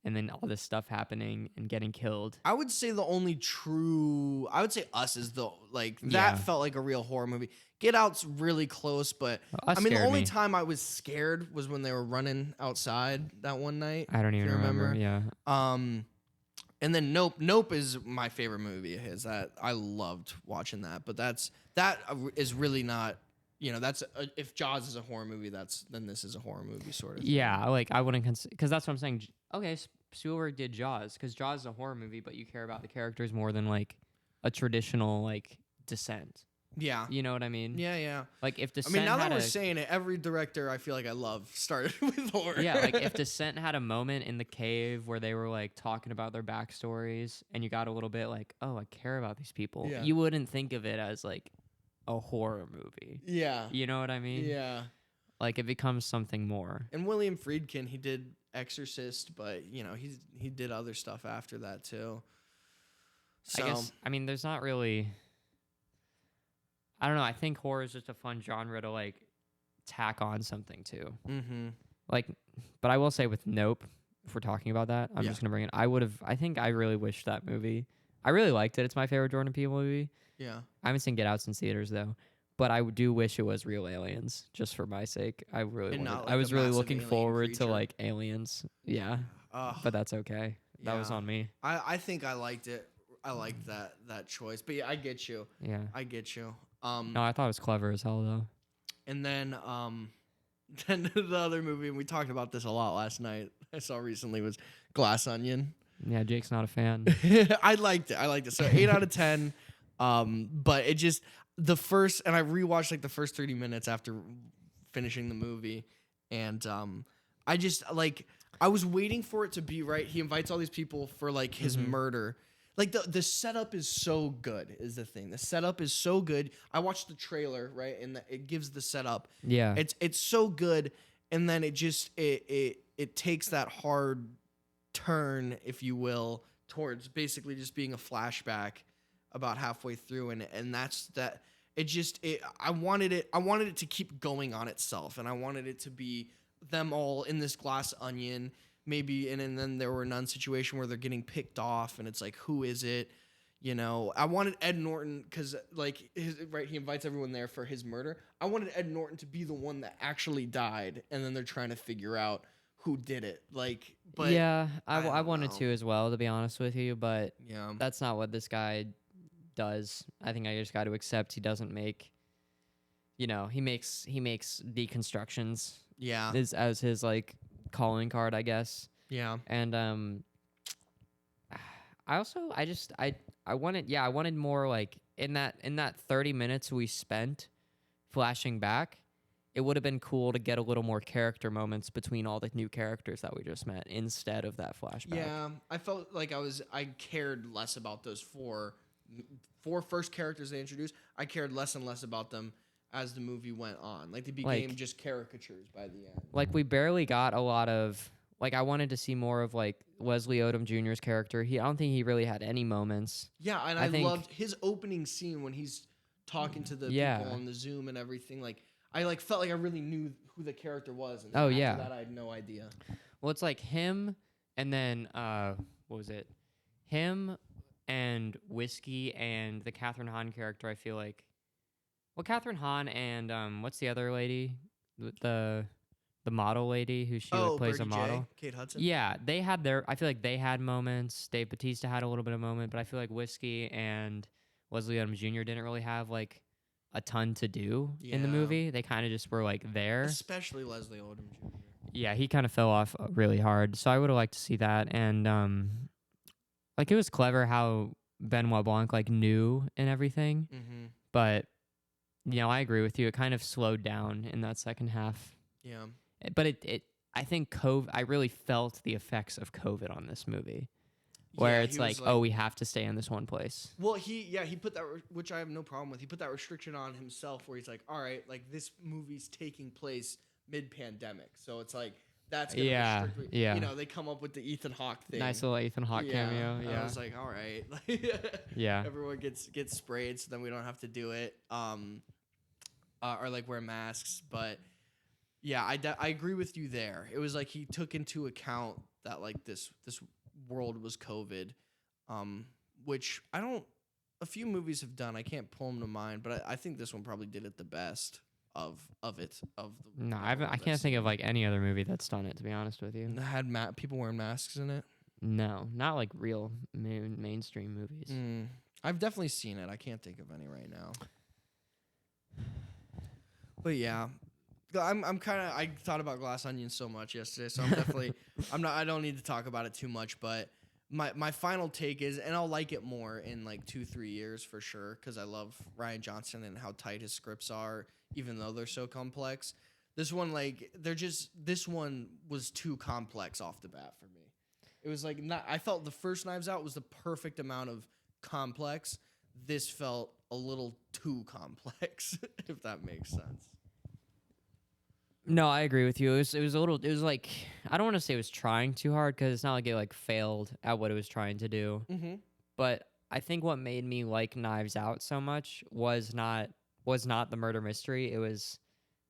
and then all this stuff happening and getting killed. I would say Us is that felt like a real horror movie. Get Out's really close, but Us I mean the scared only me. time I was scared was when they were running outside that one night. I don't even remember. Yeah. And then Nope is my favorite movie of his. That I loved watching that, but that is really not. If Jaws is a horror movie, then this is a horror movie sort of. Yeah, like I wouldn't consider, because that's what I'm saying. Okay, Spielberg did Jaws because Jaws is a horror movie, but you care about the characters more than like a traditional like Descent. Yeah. You know what I mean? Yeah. Like if I Descent mean, now that had we're saying it, every director I feel like I love started with horror. yeah, like if Descent had a moment in the cave where they were like talking about their backstories and you got a little bit like, oh, I care about these people. Yeah. You wouldn't think of it as like a horror movie. Yeah. You know what I mean? Yeah. Like it becomes something more. And William Friedkin, he did Exorcist, but he did other stuff after that too. So I guess there's not really. I don't know. I think horror is just a fun genre to like tack on something to. Mm-hmm. Like, but I will say with Nope, if we're talking about that, I'm Yeah. just gonna bring it. I think I really wish that movie. I really liked it. It's my favorite Jordan Peele movie. Yeah. I haven't seen Get Out since theaters though, but I do wish it was real aliens, just for my sake. I really And wanted. not I like a was really massive looking alien forward to creature. like aliens. Yeah, Ugh. but that's okay. That was Yeah. on me. I think I liked it. I liked that choice. But yeah, I get you. Yeah. I get you. No, I thought it was clever as hell though. And then then the other movie, and we talked about this a lot last night. I saw recently was Glass Onion. Yeah, Jake's not a fan. I liked it. I liked it. So 8 out of 10. But it just the first, and I rewatched like the first 30 minutes after finishing the movie, and I just like I was waiting for it to be right. He invites all these people for like his murder. Like the setup is so good is the thing. The setup is so good. I watched the trailer, right, and it gives the setup. Yeah. It's so good, and then it just it takes that hard turn, if you will, towards basically just being a flashback about halfway through, and that's that. I wanted it to keep going on itself, and I wanted it to be them all in this glass onion, maybe, and then there were none situation where they're getting picked off, and it's like, who is it? You know, I wanted Ed Norton because, like, he invites everyone there for his murder. I wanted Ed Norton to be the one that actually died, and then they're trying to figure out who did it. Like, but yeah, I don't wanted know. to as well, to be honest with you, but Yeah, that's not what this guy does. I think I just got to accept he doesn't make. You know, he makes deconstructions yeah, as his like calling card, I guess. yeah, And I also I wanted more like in that 30 minutes we spent flashing back. It would have been cool to get a little more character moments between all the new characters that we just met instead of that flashback. yeah. I felt like I cared less about those four first characters they introduced. I cared less and less about them as the movie went on. Like, they became Like- just caricatures by the end. Like we barely got a lot of like I wanted to see more of like Leslie Odom Jr.'s character. I don't think he really had any moments. Yeah, and I I think- loved his opening scene when he's talking to the Yeah. people on the Zoom and everything. Like, I like felt like I really knew who the character was. And Oh, after yeah. that, I had no idea. Well, it's like him and then what was it? Him and Whiskey and the Catherine Hahn character. I feel like, well, Catherine Hahn and what's the other lady? The model lady who plays a Birdie model. J, Kate Hudson. Yeah, they had their. I feel like they had moments. Dave Bautista had a little bit of moment, but I feel like Whiskey and Leslie Odom Jr. didn't really have like a ton to do in the Yeah. movie. They kind of just were like there. Especially Leslie Odom Jr. Yeah, he kind of fell off really hard. So I would have liked to see that. And like it was clever how Benoit Blanc like knew and everything. Mm-hmm. But you know, I agree with you. It kind of slowed down in that second half. Yeah. But it I think I really felt the effects of COVID on this movie. Where Yeah, it's he like, was oh, we have to stay in this one place. Well, he put that, which I have no problem with. He put that restriction on himself where he's like, all right, like this movie's taking place mid-pandemic. So it's like, that's going to Yeah, restrict. yeah. You know, they come up with the Ethan Hawke thing. Nice little Ethan Hawke cameo. I Yeah. was like, all right. Yeah. Everyone gets sprayed, so then we don't have to do it. Or like wear masks. But yeah, I agree with you there. It was like he took into account that like this world was COVID, which a few movies have done. I can't pull them to mind, but I think this one probably did it the best of the. No, I can't think of like any other movie that's done it, to be honest with you. Had people wearing masks in it. No, not like real mainstream movies. I've definitely seen it. I can't think of any right now. But yeah, I'm kind of. I thought about Glass Onion so much yesterday, so I'm definitely. I don't need to talk about it too much, but my final take is, and I'll like it more in like 2-3 years for sure, because I love Rian Johnson and how tight his scripts are, even though they're so complex. This one, this one was too complex off the bat for me. It was like I felt the first Knives Out was the perfect amount of complex. This felt a little too complex, if that makes sense. No, I agree with you. It was like, I don't want to say it was trying too hard, because it's not like it like failed at what it was trying to do. Mm-hmm. But I think what made me like Knives Out so much was not was not the murder mystery. It was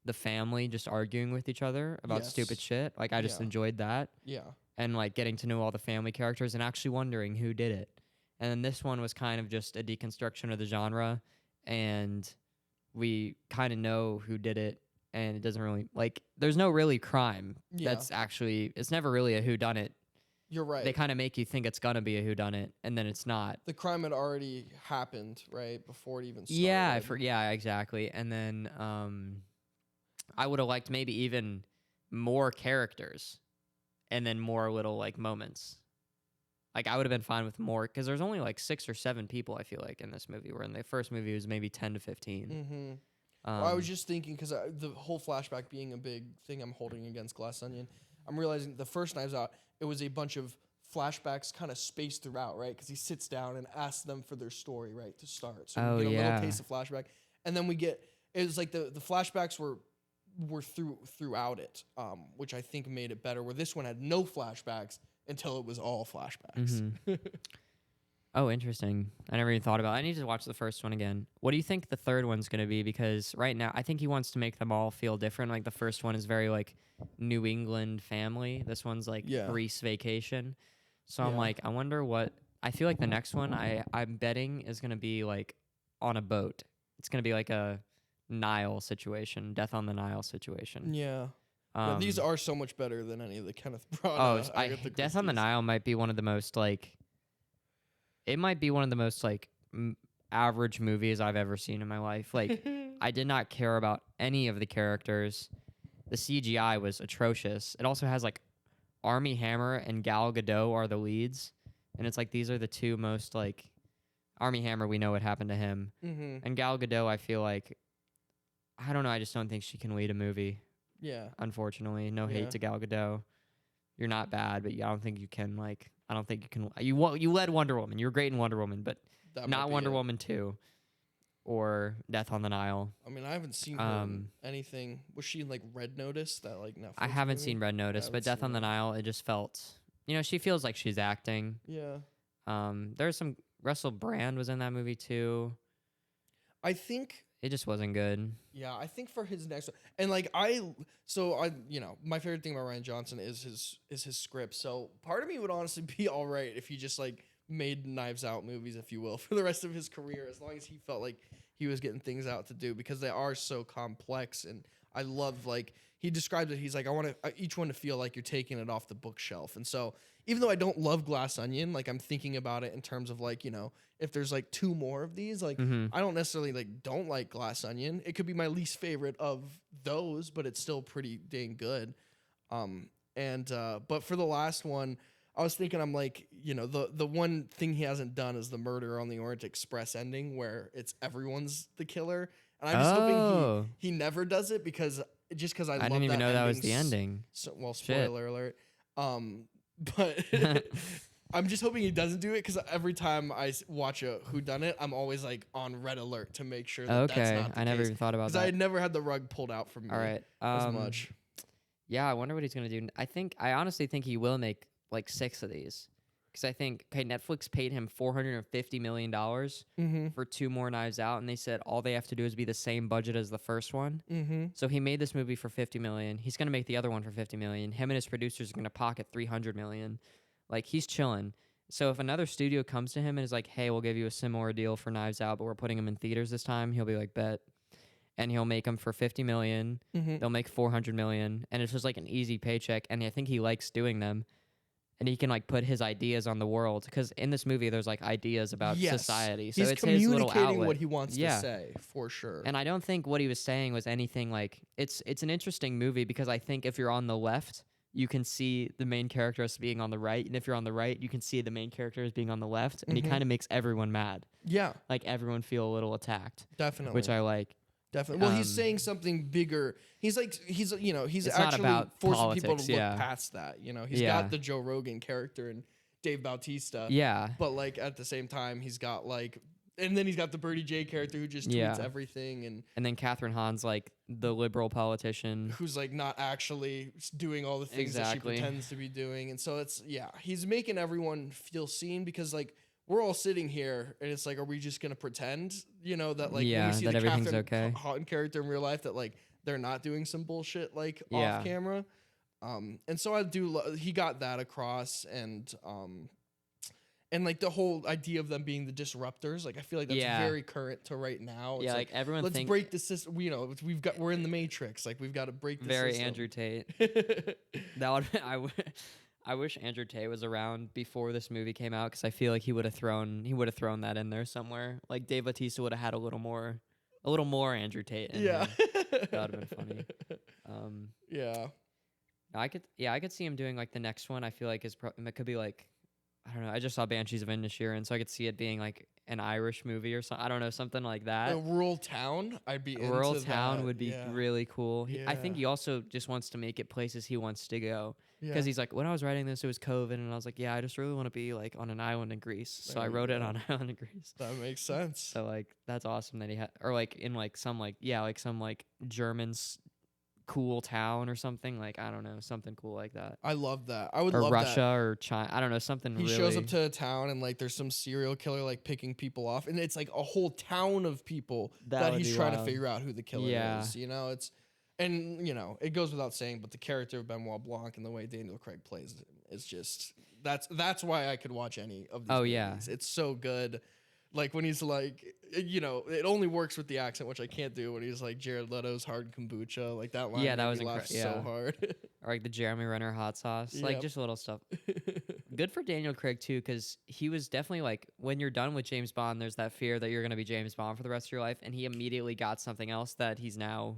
the family just arguing with each other about stupid Yes. shit. Like I just Yeah. enjoyed that, Yeah. and like getting to know all the family characters and actually wondering who did it. And then this one was kind of just a deconstruction of the genre, and we kind of know who did it, and it doesn't really like there's no really crime. Yeah. That's actually it's never really a who done it. You're right. They kind of make you think it's gonna be a who done it, and then it's not. The crime had already happened, right, before it even started. Yeah, exactly. And then I would have liked maybe even more characters and then more little like moments. Like I would have been fine with more because there's only like 6 or 7 people I feel like in this movie. Where in the first movie it was maybe 10 to 15. Mm-hmm. Well, I was just thinking because the whole flashback being a big thing I'm holding against Glass Onion, I'm realizing the first Knives Out it was a bunch of flashbacks kind of spaced throughout, right? Because he sits down and asks them for their story, right, to start. So we get a little taste of flashback, and then we get it was like the flashbacks were throughout it, which I think made it better. Where this one had no flashbacks until it was all flashbacks. Mm-hmm. Oh, interesting. I never even thought about it. I need to watch the first one again. What do you think the third one's going to be? Because right now, I think he wants to make them all feel different. Like the first one is very like New England family. This one's like Greece vacation. So I'm like, I wonder what. I feel like the next one I'm betting is going to be like on a boat. It's going to be like a Nile situation, Death on the Nile situation. Yeah. These are so much better than any of the Kenneth Branagh. Death on the Nile might be one of the most like. It might be one of the most like average movies I've ever seen in my life. Like, I did not care about any of the characters. The CGI was atrocious. It also has like Armie Hammer and Gal Gadot are the leads, and it's like these are the two most like Armie Hammer. We know what happened to him, and Gal Gadot. I feel like I don't know. I just don't think she can lead a movie. Yeah. Unfortunately, no hate to Gal Gadot. You're not bad, but I don't think you can like. I don't think you can. You led Wonder Woman. You were great in Wonder Woman, but not Wonder Woman 2 or Death on the Nile. I mean, I haven't seen her in anything. Was she in like Red Notice? That like Netflix I haven't movie? seen Red Notice, but Death on the Nile. It just felt, she feels like she's acting. Yeah. There's some Russell Brand was in that movie too. I think it just wasn't good. Yeah, I think for his next one, and like my favorite thing about Ryan Johnson is his script. So part of me would honestly be all right if he just like made Knives Out movies, if you will, for the rest of his career, as long as he felt like he was getting things out to do, because they are so complex. And I love, like, he describes it, he's like, I want each one to feel like you're taking it off the bookshelf. And so even though I don't love Glass Onion, like, I'm thinking about it in terms of like, if there's like 2 more of these, like, I don't necessarily like don't like Glass Onion. It could be my least favorite of those, but it's still pretty dang good. But for the last one, I was thinking, I'm like, the one thing he hasn't done is the Murder on the Orient Express ending, where it's everyone's the killer. And I'm just hoping he never does it, because I love that. I didn't even know that was the ending. So, well, spoiler alert. But I'm just hoping he doesn't do it, because every time I watch a whodunit, I'm always like on red alert to make sure that that's not the I never case. even thought about that. Because I had never had the rug pulled out from me. All right. As much. Yeah, I wonder what he's gonna do. I honestly think he will make like 6 of these, because I think Netflix paid him $450 million for 2 more Knives Out, and they said all they have to do is be the same budget as the first one. So he made this movie for $50 million. He's gonna make the other one for $50 million. Him and his producers are gonna pocket $300 million. Like, he's chilling. So if another studio comes to him and is like, "Hey, we'll give you a similar deal for Knives Out, but we're putting them in theaters this time," he'll be like, "Bet." And he'll make them for $50 million. They'll make $400 million, and it's just like an easy paycheck. And I think he likes doing them. And he can like put his ideas on the world, because in this movie there's like ideas about society. So he's it's his little communicating outlet. what he wants to say, for sure. And I don't think what he was saying was anything like it's an interesting movie, because I think if you're on the left, you can see the main character as being on the right, and if you're on the right, you can see the main character as being on the left, and he kind of makes everyone mad. Yeah, like everyone feel a little attacked. Definitely, which I like. Definitely. Well, he's saying something bigger. He's he's actually forcing people to look past that. He's got the Joe Rogan character and Dave Bautista. Yeah. But like at the same time, he's got and then he's got the Birdie J character who just tweets everything, and then Catherine Hahn's like the liberal politician who's like not actually doing all the things that she pretends to be doing. And so he's making everyone feel seen, because like we're all sitting here, and it's like, are we just gonna pretend, that like when we Yeah, see that the everything's Catherine okay. Houghton character in real life, that like they're not doing some bullshit like off Yeah. camera. And so I do. He got that across, and like the whole idea of them being the disruptors, like I feel like that's Yeah. very current to right now. It's Yeah, like, like everyone let's think break the system. We're in the Matrix. Like we've got to break the very system. Andrew Tate. That would I wish Andrew Tate was around before this movie came out because I feel like he would have thrown that in there somewhere. Like Dave Bautista would have had a little more Andrew Tate in Yeah. here. That would have been funny. Um, Yeah. I could see him doing like the next one. I feel like it could be like, I don't know. I just saw Banshees of Inisherin, so I could see it being like an Irish movie or something. I don't know, something like that. A rural town, I'd be A rural into town that. would be Yeah. really cool. I think Yeah. he also just wants to make it places he wants to go. Yeah. Because he's like, when I was writing this, it was COVID, and I was like, yeah, I just really want to be like on an island in Greece. So There I you wrote it go. on an island in Greece. That makes sense. So like, that's awesome that he had, or like in like some like some like Germans cool town or something, like I don't know, something cool like that. I love that. I would Or love Russia that. or China. I don't know, something He really. shows up to a town and like there's some serial killer like picking people off, and it's like a whole town of people that would he's be trying to wild. figure out who the killer Yeah. is. It's, and it goes without saying, but the character of Benoit Blanc and the way Daniel Craig plays him is just that's why I could watch any of these Oh, movies. yeah. It's so good. Like when he's like, it only works with the accent, which I can't do. When he's like Jared Leto's hard kombucha, like that line. Yeah, that made was me laugh yeah. so hard. Or like the Jeremy Renner hot sauce, like Yep. just little stuff. Good for Daniel Craig too, because he was definitely like, when you're done with James Bond, there's that fear that you're gonna be James Bond for the rest of your life, and he immediately got something else that he's now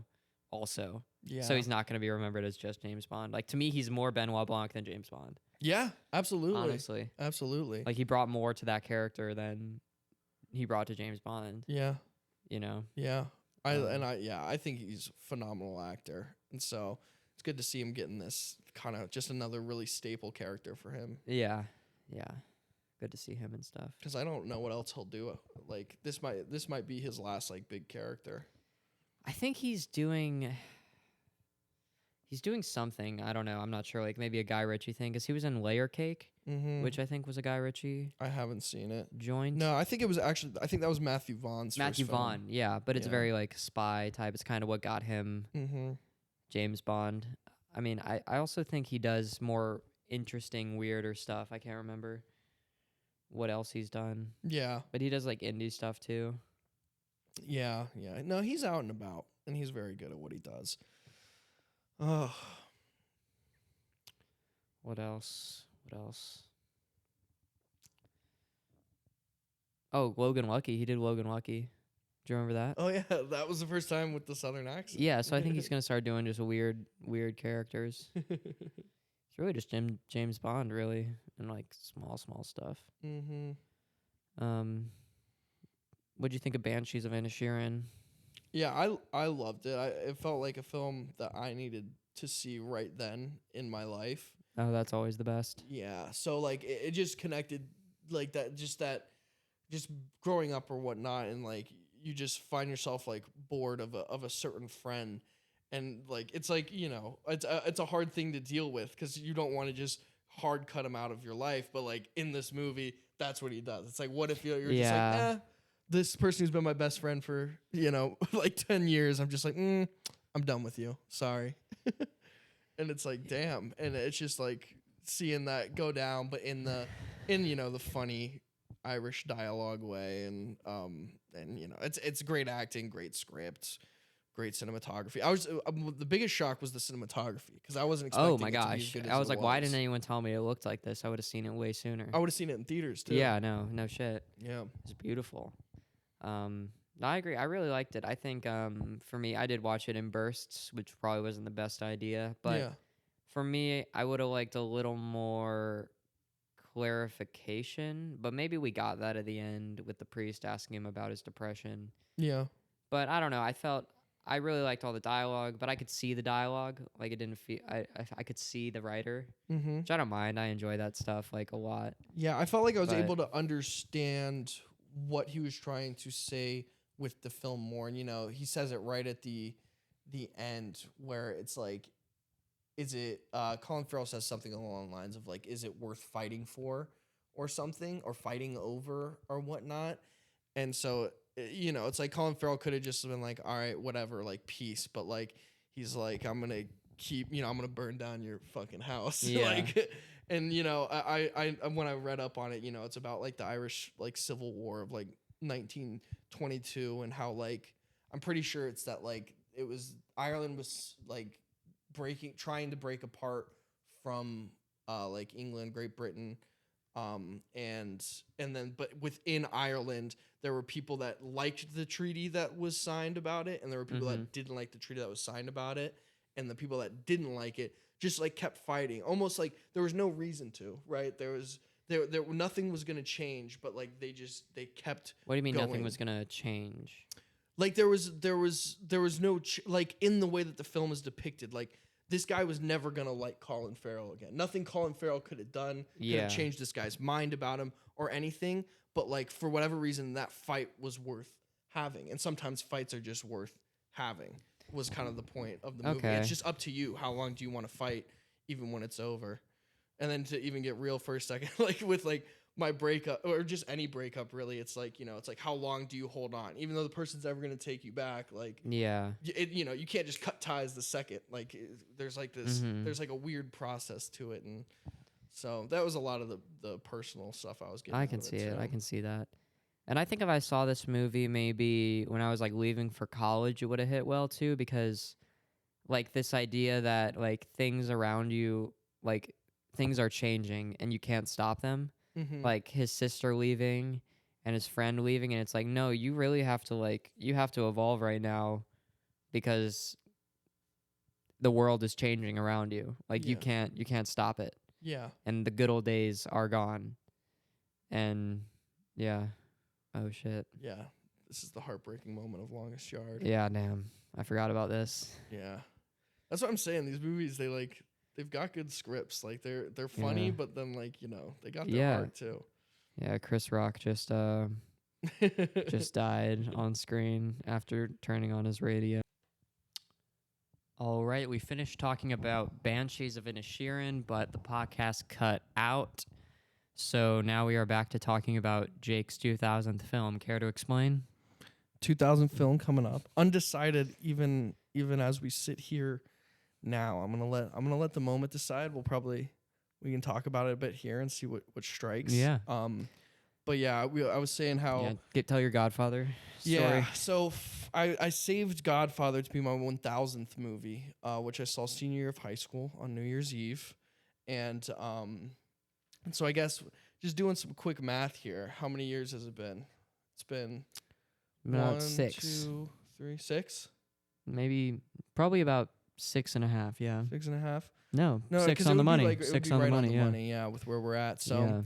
also. Yeah. So he's not gonna be remembered as just James Bond. Like to me, he's more Benoit Blanc than James Bond. Yeah, absolutely. Honestly, Absolutely. like he brought more to that character than he brought to James Bond. Yeah. You know. Yeah. I think he's a phenomenal actor. And so it's good to see him getting this kind of just another really staple character for him. Yeah. Yeah. Good to see him and stuff. Because I don't know what else he'll do. Like this might be his last like big character. I think he's doing something. I don't know. I'm not sure. Like maybe a Guy Ritchie thing, because he was in Layer Cake, which I think was a Guy Ritchie I haven't seen it. joint. No, I think that was Matthew Vaughn's Matthew first film. Vaughn. Yeah, but it's Yeah. very like spy type. It's kind of what got him Mm-hmm. James Bond. I mean, I also think he does more interesting, weirder stuff. I can't remember what else he's done, Yeah. but he does like indie stuff too. Yeah. Yeah. No, he's out and about, and he's very good at what he does. Oh. What else? Oh, Logan Lucky. He did Logan Lucky. Do you remember that? Oh yeah, that was the first time with the Southern accent. Yeah, so I think he's gonna start doing just weird characters. It's really just James Bond, really, and like small stuff. Mm-hmm. What'd you think of Banshees of Inisherin? Yeah, I loved it. It felt like a film that I needed to see right then in my life. Oh, that's always the best. Yeah, so like it just connected like that, just growing up or whatnot, and like you just find yourself like bored of a certain friend, and like it's like it's a hard thing to deal with because you don't want to just hard cut him out of your life, but like in this movie, that's what he does. It's like, what if you're just like, this person who's been my best friend for like 10 years, I'm just like, I'm done with you, sorry. And it's like, damn. And it's just like seeing that go down, but in the funny Irish dialogue way, and it's great acting, great script, great cinematography. I was the biggest shock was the cinematography, because I wasn't expecting. Oh my it to be as gosh! good as I was it like, why didn't anyone tell me it looked like this? I would have seen it way sooner. I would have seen it in theaters too. Yeah, no shit. Yeah. It's beautiful. No, I agree. I really liked it. I think for me, I did watch it in bursts, which probably wasn't the best idea, but. Yeah. For me, I would have liked a little more clarification, but maybe we got that at the end with the priest asking him about his depression. Yeah. But I don't know. I really liked all the dialogue, but I could see the dialogue. Like it didn't feel. I could see the writer, Mm-hmm. which I don't mind. I enjoy that stuff like a lot. Yeah, I felt like I was But- able to understand what he was trying to say with the film more, and he says it right at the end where it's like, is it Colin Farrell says something along the lines of like, is it worth fighting for, or something, or fighting over or whatnot. And so, it's like Colin Farrell could have just been like, all right, whatever, like peace. But like, he's like, I'm going to I'm going to burn down your fucking house. Yeah. Like, and, I when I read up on it, it's about like the Irish like Civil War of like 1922 and how like, I'm pretty sure it's that like, it was Ireland was like trying to break apart from like England, Great Britain, and then but within Ireland there were people that liked the treaty that was signed about it, and there were people that didn't like the treaty that was signed about it, and the people that didn't like it just like kept fighting, almost like there was no reason to, right? There nothing was gonna change, but like they kept. What do you mean going. nothing was gonna change? Like there was no like in the way that the film is depicted, like this guy was never gonna like Colin Farrell again. Nothing Colin Farrell could have done could have changed this guy's mind about him or anything. But like for whatever reason, that fight was worth having, and sometimes fights are just worth having. Was kind of the point of the movie. Okay. It's just up to you. How long do you want to fight, even when it's over? And then to even get real for a second, like with like my breakup or just any breakup, really, it's like it's like how long do you hold on, even though the person's ever gonna take you back? Like you can't just cut ties the second. Like there's like this, there's like a weird process to it, and so that was a lot of the personal stuff I was getting. I can see it. I can see that. And I think if I saw this movie maybe when I was like leaving for college, it would have hit well too, because like this idea that like things around you, like things are changing and you can't stop them. Like his sister leaving and his friend leaving, and it's like, no, you really have to you have to evolve right now because the world is changing around you. Like you can't stop it. Yeah. And the good old days are gone. And yeah. Oh shit. Yeah. This is the heartbreaking moment of Longest Yard. Yeah, damn. I forgot about this. Yeah. That's what I'm saying. These movies, they've got good scripts. Like they're funny, but then like, they got their heart too. Yeah, Chris Rock just died on screen after turning on his radio. All right, we finished talking about Banshees of Inisherin, but the podcast cut out. So now we are back to talking about Jake's 2000th film. Care to explain? 2000 film coming up. Undecided even as we sit here now. I'm gonna let the moment decide. We can talk about it a bit here and see what strikes. Yeah. But yeah, I was saying how tell your Godfather story. Yeah. So I saved Godfather to be my 1000th movie, which I saw senior year of high school on New Year's Eve, and so I guess just doing some quick math here. How many years has it been? It's been About 1, 6. 2, 3, 6. Maybe probably about 6.5. Yeah. 6.5. No, 6 'cause on it the would be money. like- it would 6 be on right the money. Yeah, with where we're at. So Yeah.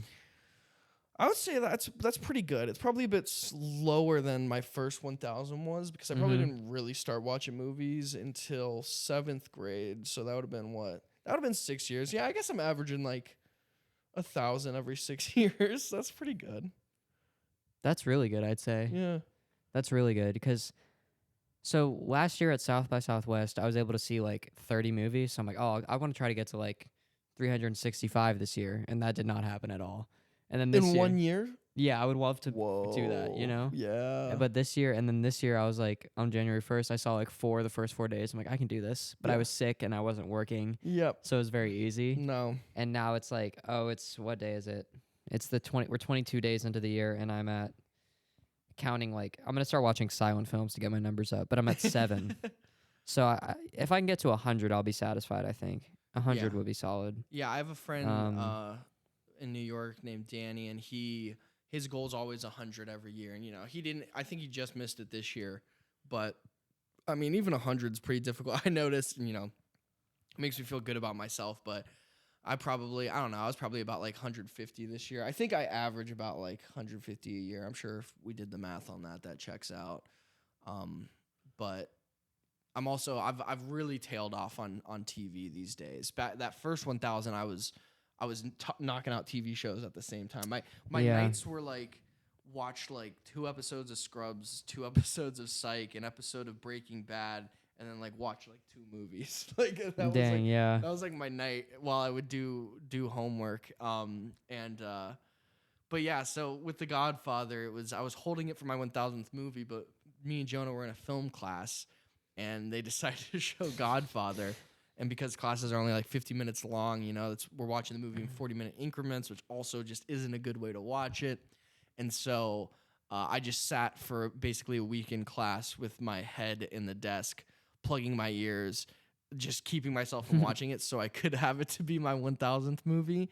I would say that's pretty good. It's probably a bit slower than my first 1000 was, because I probably didn't really start watching movies until 7th grade. So that would have been what? That would have been 6 years. Yeah, I guess I'm averaging like 1,000 every 6 years. That's pretty good. That's really good, I'd say. Yeah. That's really good because so last year at South by Southwest, I was able to see like 30 movies. So I'm like, oh, I want to try to get to like 365 this year, and that did not happen at all. And then this In year, 1 year? yeah, I would love to do that, Yeah. But this year, I was like, on January 1st, I saw like 4 the first 4 days. I'm like, I can do this. But I was sick and I wasn't working. Yep. So it was very easy. No. And now it's like, what day is it? It's we're 22 days into the year, and I'm at counting I'm going to start watching silent films to get my numbers up, but I'm at 7. So if I can get to 100, I'll be satisfied, I think. 100 would be solid. Yeah, I have a friend in New York named Danny, and his goal is always 100 every year. And I think he just missed it this year, but I mean, even 100 is pretty difficult. I noticed, and it makes me feel good about myself, but I don't know, I was probably about like 150 this year. I think I average about like 150 a year. I'm sure if we did the math on that checks out. But I'm also I've really tailed off on TV these days. That first 1000, I was knocking out TV shows at the same time. My nights were like watch like 2 episodes of Scrubs, 2 episodes of Psych, an episode of Breaking Bad, and then like watch like 2 movies. That was like my night while I would do homework. And But yeah, so with The Godfather, I was holding it for my 1000th movie, but me and Jonah were in a film class, and they decided to show Godfather. And because classes are only like 50 minutes long, we're watching the movie in 40-minute increments, which also just isn't a good way to watch it. And so I just sat for basically a week in class with my head in the desk, plugging my ears, just keeping myself from watching it so I could have it to be my 1000th movie.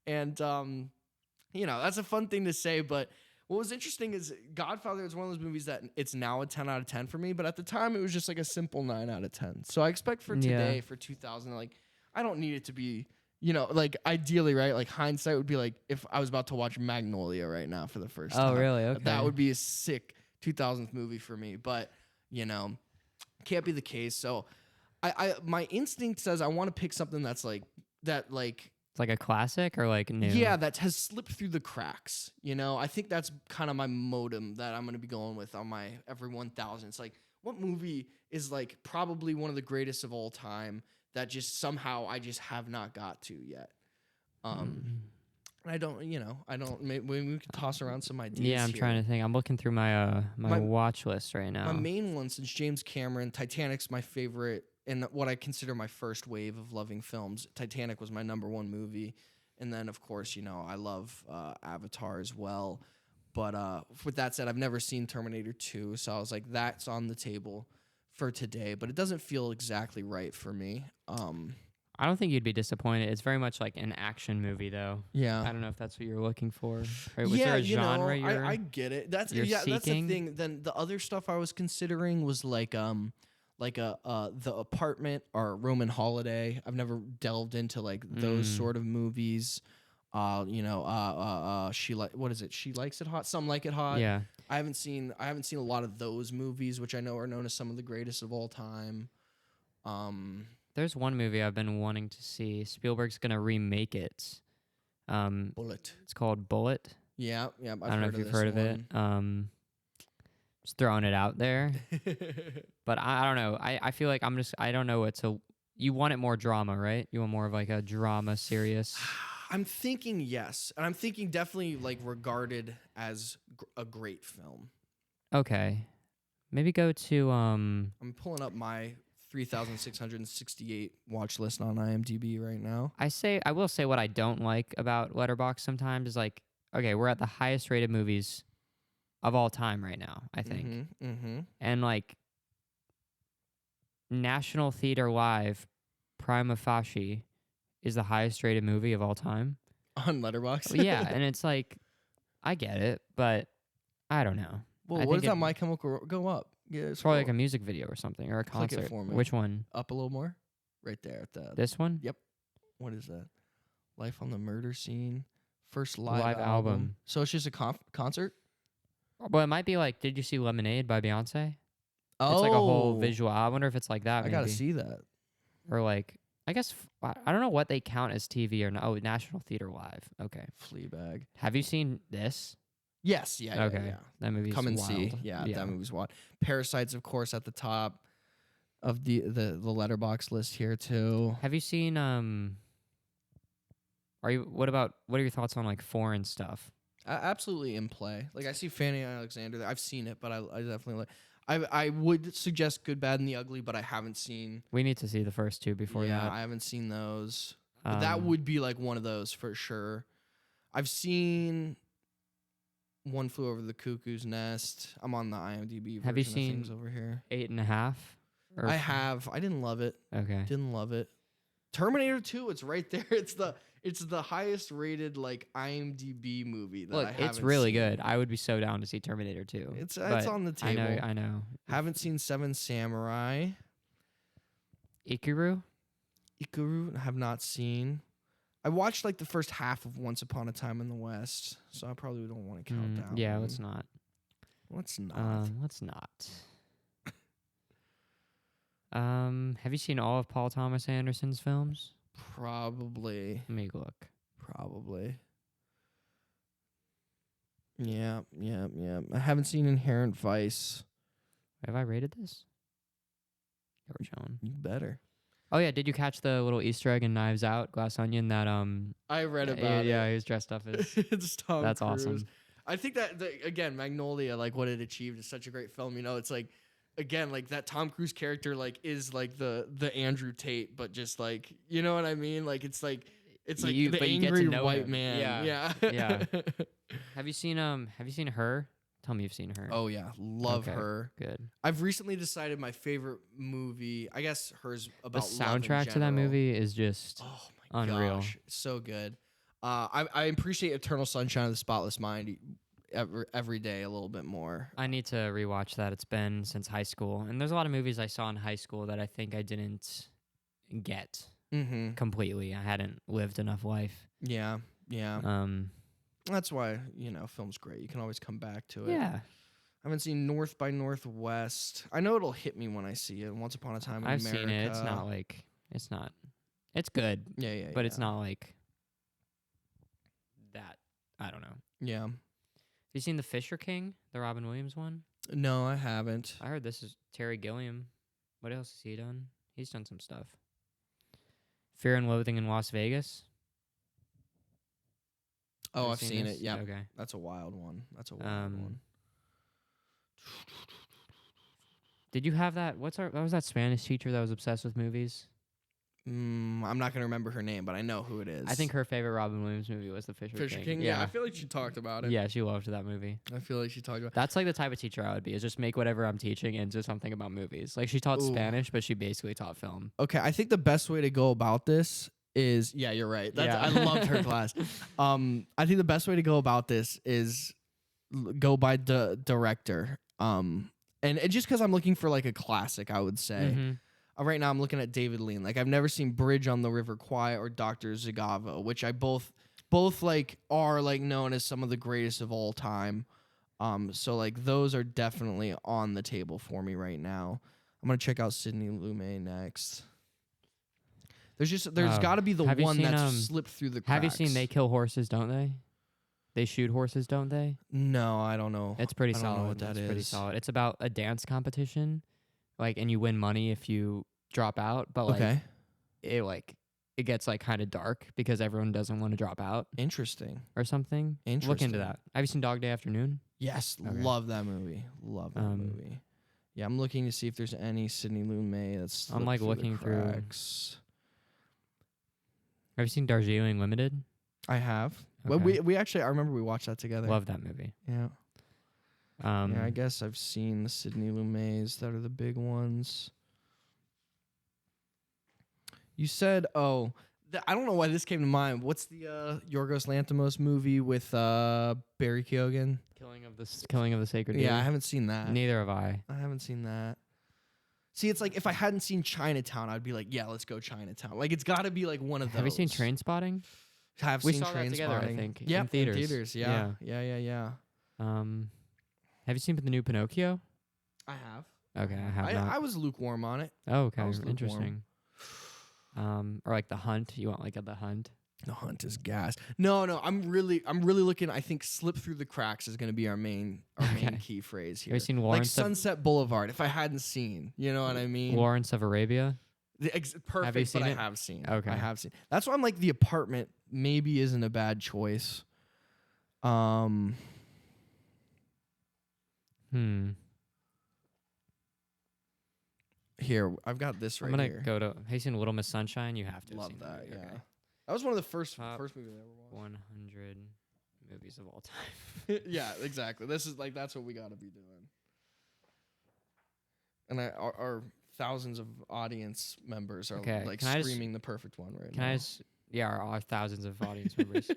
And, that's a fun thing to say, but what was interesting is Godfather is one of those movies that it's now a 10 out of 10 for me, but at the time it was just like a simple 9 out of 10. So I expect for today, for 2000, like I don't need it to be, like ideally, right? Like hindsight would be like if I was about to watch Magnolia right now for the first time. Oh, really? Okay. That would be a sick 2000th movie for me, but can't be the case. So my instinct says I want to pick something that's like that, like it's like a classic or like new? Yeah, that has slipped through the cracks. I think that's kind of my modem that I'm going to be going with on my every 1000. It's like, what movie is like probably one of the greatest of all time that just somehow I just have not got to yet? I don't, maybe we could toss around some ideas. Yeah, I'm trying to think. I'm looking through my watch list right now. My main one, since James Cameron, Titanic's my favorite. And what I consider my first wave of loving films. Titanic was my number one movie. And then, of course, I love Avatar as well. But with that said, I've never seen Terminator 2. So I was like, that's on the table for today. But it doesn't feel exactly right for me. I don't think you'd be disappointed. It's very much like an action movie, though. Yeah. I don't know if that's what you're looking for. Or was there a genre I get it. That's the thing. Then the other stuff I was considering was like The Apartment or Roman Holiday. I've never delved into like those sort of movies. What is it? She Likes It Hot. Some Like It Hot. Yeah. I haven't seen a lot of those movies, which I know are known as some of the greatest of all time. There's one movie I've been wanting to see. Spielberg's gonna remake it. Bullet. It's called Bullet. Yeah. I don't know if you've heard of it. Just throwing it out there. But I don't know. I feel like I don't know what to. You want it more drama, right? You want more of like a drama, serious. I'm thinking yes, and I'm thinking definitely like regarded as a great film. Okay, maybe go to I'm pulling up my 3,668 watch list on IMDb right now. I will say what I don't like about Letterboxd sometimes is like, okay, we're at the highest rated movies of all time right now, I think. And like National Theater Live, Prima Facie is the highest rated movie of all time. On Letterboxd? Yeah, and it's like, I get it, but I don't know. Well, what is that My Chemical Go up? Yeah, it's probably like a music video or something, or a concert. Click it for me. Which one? Up a little more? Right there at the... This one? Yep. What is that? Life on the Murder Scene. First live album. So it's just a concert? Well, it might be like, did you see Lemonade by Beyonce? Oh. It's like a whole visual. I wonder if it's like that. I gotta see that. Or like, I guess, I don't know what they count as TV or not. Oh, National Theater Live. Okay. Fleabag. Have you seen this? Yes. Yeah. Okay. Yeah. That movie's Come and wild. see. Yeah, that movie's wild. Parasites, of course, at the top of the Letterboxd list here too. Have you seen what are your thoughts on like foreign stuff? Absolutely in play. Like I see Fanny Alexander there. I've seen it, but I definitely like. I would suggest Good, Bad, and the Ugly, but I haven't seen. We need to see the first two before that. Yeah, I haven't seen those. But that would be like one of those for sure. I've seen One Flew Over the Cuckoo's Nest. I'm on the IMDb version Have you of seen things over here. 8.5? I have. I didn't love it. Okay. Didn't love it. Terminator 2, it's right there. It's the highest rated like IMDb movie that I haven't it's really seen. good. I would be so down to see Terminator 2. It's on the table. I know. Haven't seen Seven Samurai. Ikiru, have not seen. I watched like the first half of Once Upon a Time in the West, so I probably don't want to count that. Yeah, let's not. Let's not. Let's not. Have you seen all of Paul Thomas Anderson's films? Probably. Let me look. Probably. Yeah. I haven't seen Inherent Vice. Have I rated this? Yeah, we're chilling. You better. Oh yeah, did you catch the little Easter egg in Knives Out, Glass Onion? That I read yeah, about yeah, it. he was dressed up as. It's Tom That's Cruise. awesome. I think that again, Magnolia, like what it achieved, is such a great film. You know, it's like again, like that Tom Cruise character, like is like the Andrew Tate, but just like you know what I mean. Like it's like the But you get to angry know white him. man. Yeah, Yeah. yeah. Have you seen Her? Tell me you've seen Her. Oh yeah, love Okay, her. good. I've recently decided my favorite movie. I guess hers The about love in soundtrack to that general. movie is just Oh my unreal. gosh, so good. I appreciate Eternal Sunshine of the Spotless Mind every day a little bit more. I need to rewatch that. It's been since high school, and there's a lot of movies I saw in high school that I think I didn't get Mm-hmm. completely. I hadn't lived enough life. Yeah, yeah. Um, That's why film's great. You can always come back to it. yeah, I haven't seen North by Northwest. I know it'll hit me when I see it. Once Upon a Time in I've America. seen it. It's good, Yeah. but it's not like that. I don't know. Yeah. Have you seen The Fisher King, the Robin Williams one? No, I haven't. I heard this is Terry Gilliam. What else has he done? He's done some stuff. Fear and Loathing in Las Vegas. Oh, Have I've you seen this? it. Yeah. Okay. That's a wild one. One. Did you have that? What was that Spanish teacher that was obsessed with movies? I'm not gonna remember her name, but I know who it is. I think her favorite Robin Williams movie was The Fisher King. Yeah, I feel like she talked about it. Yeah, she loved that movie. I feel like she talked about. That's like the type of teacher I would be. Is just make whatever I'm teaching into something about movies. Like she taught Ooh. Spanish, but she basically taught film. Okay, I think the best way to go about this is you're right. I loved her class. I think the best way to go about this is go by the director. And just because I'm looking for like a classic, I would say. Mm-hmm. Right now I'm looking at David Lean. Like I've never seen Bridge on the River Kwai or Dr. Zagava, which I both like are like known as some of the greatest of all time. So like those are definitely on the table for me right now. I'm gonna check out Sidney Lumet next. There's got to be the one that's slipped through the cracks. Have you seen They Kill Horses, Don't They? They shoot horses, don't they? No, I don't know. It's pretty solid. I don't know what that is. Pretty solid. It's about a dance competition, like, and you win money if you drop out. But like, it gets like kind of dark because everyone doesn't want to drop out. Interesting. Or something. Look into that. Have you seen Dog Day Afternoon? Yes, Okay. love that movie. Love that movie. Yeah, I'm looking to see if there's any Sidney Lumet that's. I'm like looking through. Have you seen Darjeeling Limited? I have. Okay. Well, we actually, I remember we watched that together. Love that movie. Yeah. Yeah, I guess I've seen the Sidney Lumets that are the big ones. You said, I don't know why this came to mind. What's the Yorgos Lanthimos movie with Barry Keoghan? Killing of the Sacred Deer. Yeah, I haven't seen that. Neither have I. I haven't seen that. See, it's like if I hadn't seen Chinatown, I'd be like, yeah, let's go Chinatown. Like it's got to be like one of those. Have you seen Trainspotting? We seen saw that together, I think. Yeah, in theaters. Yeah. Have you seen the new Pinocchio? I have. Okay, I have not. I was lukewarm on it. Oh, okay, I was lukewarm. interesting. Or like The Hunt. You want like The Hunt? The Hunt is gas. No, I'm really looking. I think "slip through the cracks" is going to be our main key phrase here. Have you seen like Lawrence Sunset Boulevard? If I hadn't seen, you know what I mean. Lawrence of Arabia. Perfect. Have you seen but it? I have seen. Okay, I have seen. That's why I'm like The Apartment. Maybe isn't a bad choice. Here, I've got this right I'm gonna here. go to. Have you seen Little Miss Sunshine? You have to. Love have seen that. movie. Yeah, Okay. that was one of the first Top movies I ever watched. 100 movies of all time. Yeah, exactly. This is like that's what we got to be doing. And our thousands of audience members are like screaming the perfect one right now. Our thousands of audience members.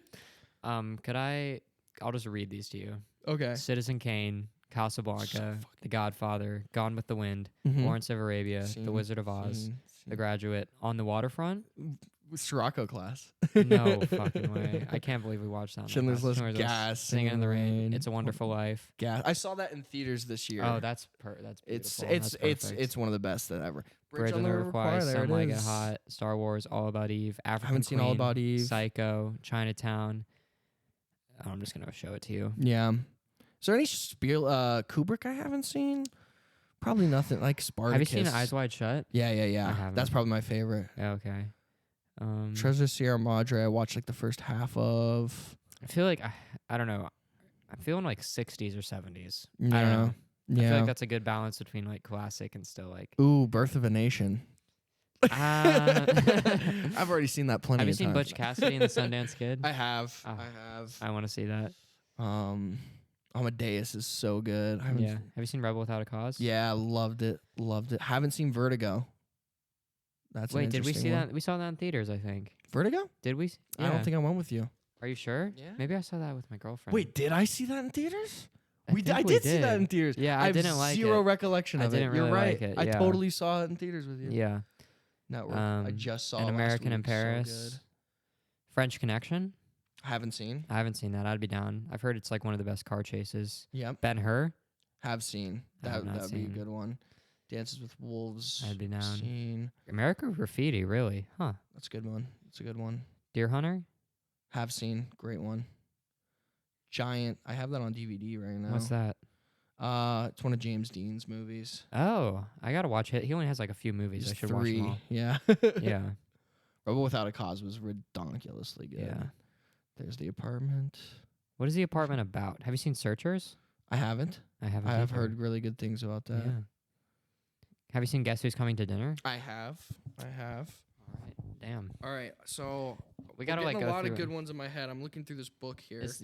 I'll just read these to you. Okay. Citizen Kane, Casablanca, The Godfather, Gone with the Wind, Mhm. Lawrence of Arabia, The Wizard of Oz, The Graduate, On the Waterfront. Sirocco Class. No fucking way. I can't believe we watched that. Schindler's List, Gas, Singing in the Rain, It's a Wonderful Life. Gas. I saw that in theaters this year. Oh, that's beautiful. It's one of the best that ever. Bridge on the River Kwai, Some Like It Hot, Star Wars, All About Eve, African haven't seen Queen, All About Eve. Psycho, Chinatown. I'm just gonna show it to you. Yeah. Is there any Kubrick I haven't seen? Probably nothing like Spartacus. Have you seen Eyes Wide Shut? Yeah, I haven't. That's probably my favorite. Yeah, okay. Treasure Sierra Madre, I watched like the first half of. I feel like I don't know. I'm feeling like 60s or 70s. Yeah. I don't know. Yeah. I feel like that's a good balance between like classic and still like. Ooh, Birth of a Nation. I've already seen that plenty of times. Have you seen Butch Cassidy and the Sundance Kid? I have. Oh, I have. I want to see that. Amadeus is so good. Yeah. Have you seen Rebel Without a Cause? Yeah, loved it. Loved it. Haven't seen Vertigo. That's Wait, an did we see interesting one. that? We saw that in theaters, I think. Vertigo? Did we? I don't think I went with you. Are you sure? Yeah. Maybe I saw that with my girlfriend. Wait, did I see that in theaters? I I think did see that in theaters. Yeah, I I didn't like zero it. recollection of it. didn't You're really right. like it, I yeah. totally saw it in theaters with you. Yeah. Network. I just saw An it last American in week. So Paris. good. French Connection. I haven't seen. I haven't seen that. I'd be down. I've heard it's like one of the best car chases. Yep. Ben-Hur. Have seen. I have not That'd be a seen. good one. Dances with Wolves. I'd be down. Seen. American Graffiti, really? Huh. That's a good one. That's a good one. Deer Hunter. Have seen. Great one. Giant. I have that on DVD right now. What's that? It's one of James Dean's movies. Oh, I gotta watch it. He only has like a few movies. I There's should 3. watch Yeah. them all. Yeah. Rebel Without a Cause was ridiculously good. Yeah. There's The Apartment. What is the apartment about? Have you seen Searchers? I haven't. I haven't. I have either. heard really good things about that. Yeah. Have you seen Guess Who's Coming to Dinner? I have. All right. Damn. All right. So We gotta I'm like getting go a lot through of it. good ones in my head. I'm looking through this book here. Is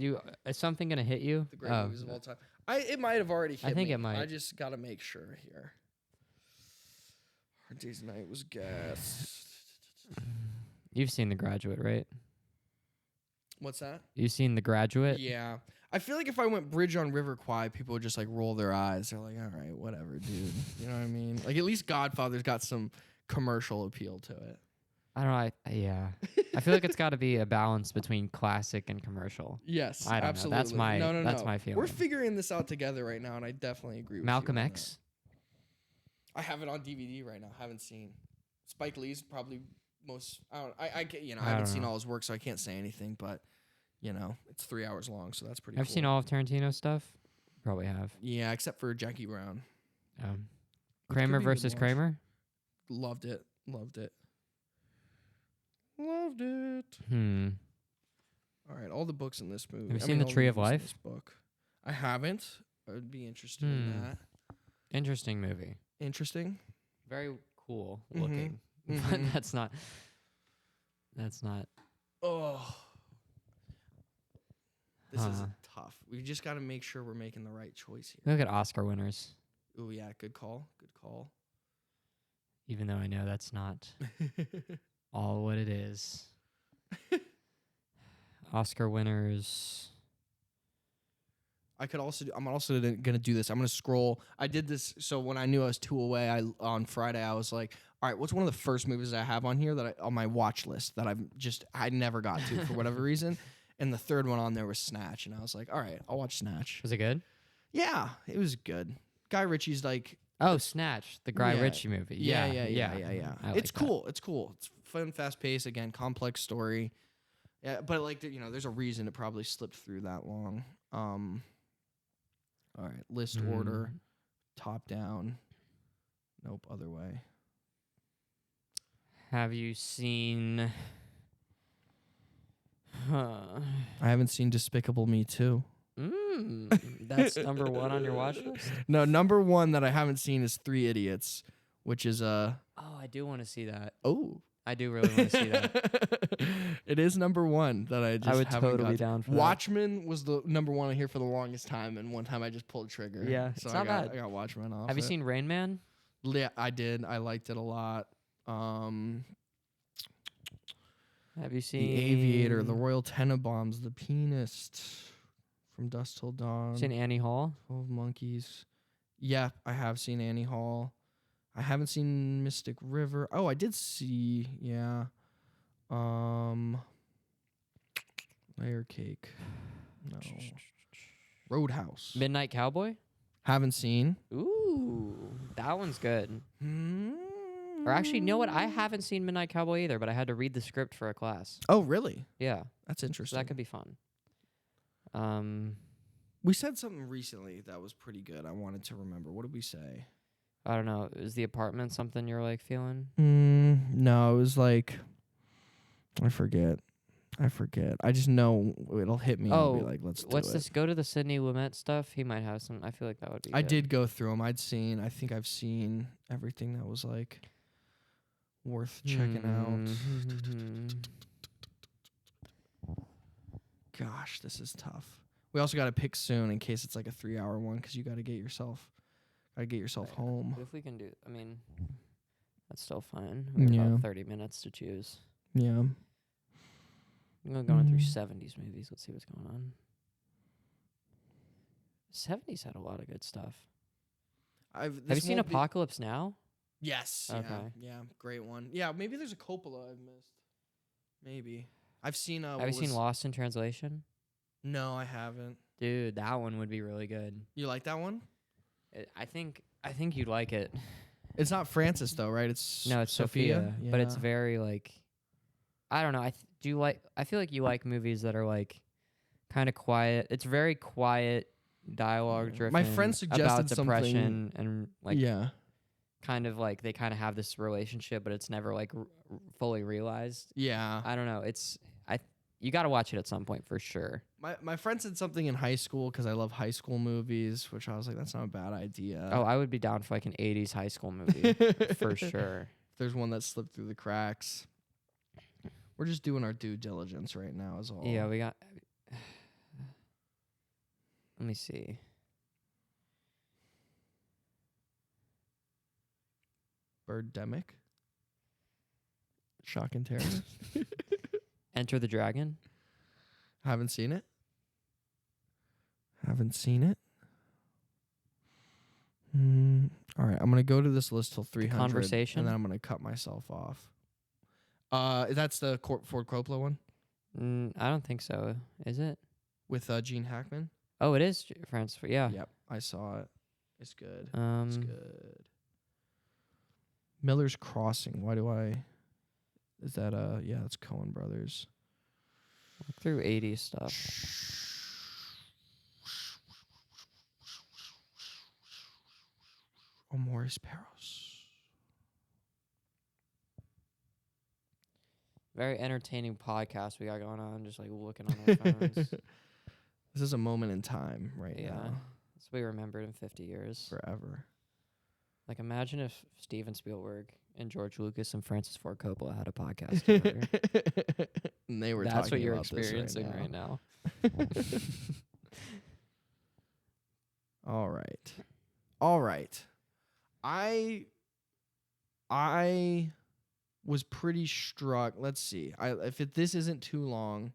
something gonna hit you? The great movies of all time. It might have already hit I think me. it might. I just gotta make sure here. Hard Day's Night was gas. You've seen The Graduate, right? What's that? You've seen The Graduate? Yeah. I feel like if I went Bridge on River Kwai, people would just like roll their eyes. They're like, all right, whatever, dude. You know what I mean? Like at least Godfather's got some commercial appeal to it. I don't know. Yeah. I feel like it's got to be a balance between classic and commercial. Yes, I don't absolutely. know. That's my no. that's my feeling. We're figuring this out together right now, and I definitely agree with Malcolm you on X. that. I have it on DVD right now. Haven't seen. Spike Lee's probably most. I haven't don't seen know. all his work, so I can't say anything. But it's 3 hours long, so that's pretty. Have cool. you seen all of Tarantino's stuff? Probably have. Yeah, except for Jackie Brown. Kramer could be a good versus watch. Kramer. Loved it. Loved it. Loved it. All right, all the books in this movie. Have you seen The Tree of all the movies in Life? This book. I haven't. I would be interested in that. Interesting movie. Interesting. Very cool Mhm. looking. But Mhm. that's not. That's not. Oh. This is Huh. tough. We just got to make sure we're making the right choice here. Look at Oscar winners. Oh yeah, good call. Good call. Even though I know that's not all what it is. Oscar winners. I could also. I'm also gonna do this. I'm gonna scroll. I did this. So when I knew I was 2 away, on Friday I was like, all right, what's one of the first movies I have on here that on my watch list that I never got to for whatever reason. And the third one on there was Snatch, and I was like, all right, I'll watch Snatch. Was it good? Yeah, it was good. Guy Ritchie's like, Oh, Snatch, the Guy Yeah. Ritchie movie. yeah. I like It's that. cool. It's cool. It's fun, fast paced. Again, complex story. Yeah, but like there's a reason it probably slipped through that long. All right, list order, top down. Nope, other way. Have you seen? I haven't seen Despicable Me 2. That's number one on your watch list. No, number one that I haven't seen is 3 Idiots, which is Oh, I do want to see that. oh. I do really want to see that. It is number one that I just I would haven't totally got be to. down for that. Watchmen was the number one on here for the longest time, and one time I just pulled trigger. Yeah, so it's I not got, bad. I got Watchmen off. Have you it. seen Rain Man? Yeah, I did. I liked it a lot. Have you seen The Aviator, The Royal Tenenbaums, The Pianist, From Dusk Till Dawn, Seen Annie Hall? 12 Monkeys. Yeah, I have seen Annie Hall. I haven't seen Mystic River. Oh, I did see. Yeah. Layer Cake. No. Roadhouse. Midnight Cowboy? Haven't seen. Ooh, that one's good. Hmm. Or actually, you know what? I haven't seen Midnight Cowboy either, but I had to read the script for a class. Oh, really? Yeah, That's so interesting. that could be fun. We said something recently that was pretty good. I wanted to remember. What did we say? I don't know. Is The Apartment something you're like feeling? No, it was like I forget. I just know it'll hit me and I'll be Oh, like, let's do what's it. this? Go to the Sidney Lumet stuff. He might have some. I feel like that would be. I good. did go through them. I think I've seen everything that was like worth checking out. Gosh, this is tough. We also got to pick soon in case it's like a 3-hour one because you got to get yourself home. But if we can do, I mean, that's still fine. We have Yeah. about 30 minutes to choose. Yeah. I'm going through 70s movies. Let's see what's going on. 70s had a lot of good stuff. Have you seen Apocalypse Now? Yes. Okay. Yeah. Great one. Yeah. Maybe there's a Coppola I've missed. Maybe. I've seen. Have you seen Lost in Translation? No, I haven't. Dude, that one would be really good. You like that one? I think you'd like it. It's not Francis though, right? It's Sophia. Yeah. But it's very like, I don't know. I feel like you like movies that are like kind of quiet. It's very quiet dialogue driven. My friend suggested about something. depression and like Yeah. kind of like they kind of have this relationship, but it's never like fully realized. Yeah. I don't know. You got to watch it at some point for sure. My friend said something in high school because I love high school movies, which I was like, that's not a bad idea. Oh, I would be down for like an 80s high school movie for sure. There's one that slipped through the cracks. We're just doing our due diligence right now is all. Yeah, we got. Let me see. Birdemic. Shock and Terror. Enter the Dragon. Haven't seen it. All right, I'm gonna go to this list till 300. Conversation? And then I'm gonna cut myself off. That's the Ford Coppola one I don't think so. Is it? with Gene Hackman. Oh, it is France. Yeah. Yep, I saw it. It's good. Um. It's good. Miller's Crossing. Why do I? Is that yeah? That's Coen Brothers. Look through 80s stuff. Maurice Peros. Very entertaining podcast we got going on. Just like looking on our phones. This is a moment in time right Yeah. now. That's what we remembered in 50 years. Forever. Like imagine if Steven Spielberg and George Lucas and Francis Ford Coppola had a podcast together. And they were That's talking what you're about this experiencing right now. All right. I was pretty struck. Let's see. This isn't too long.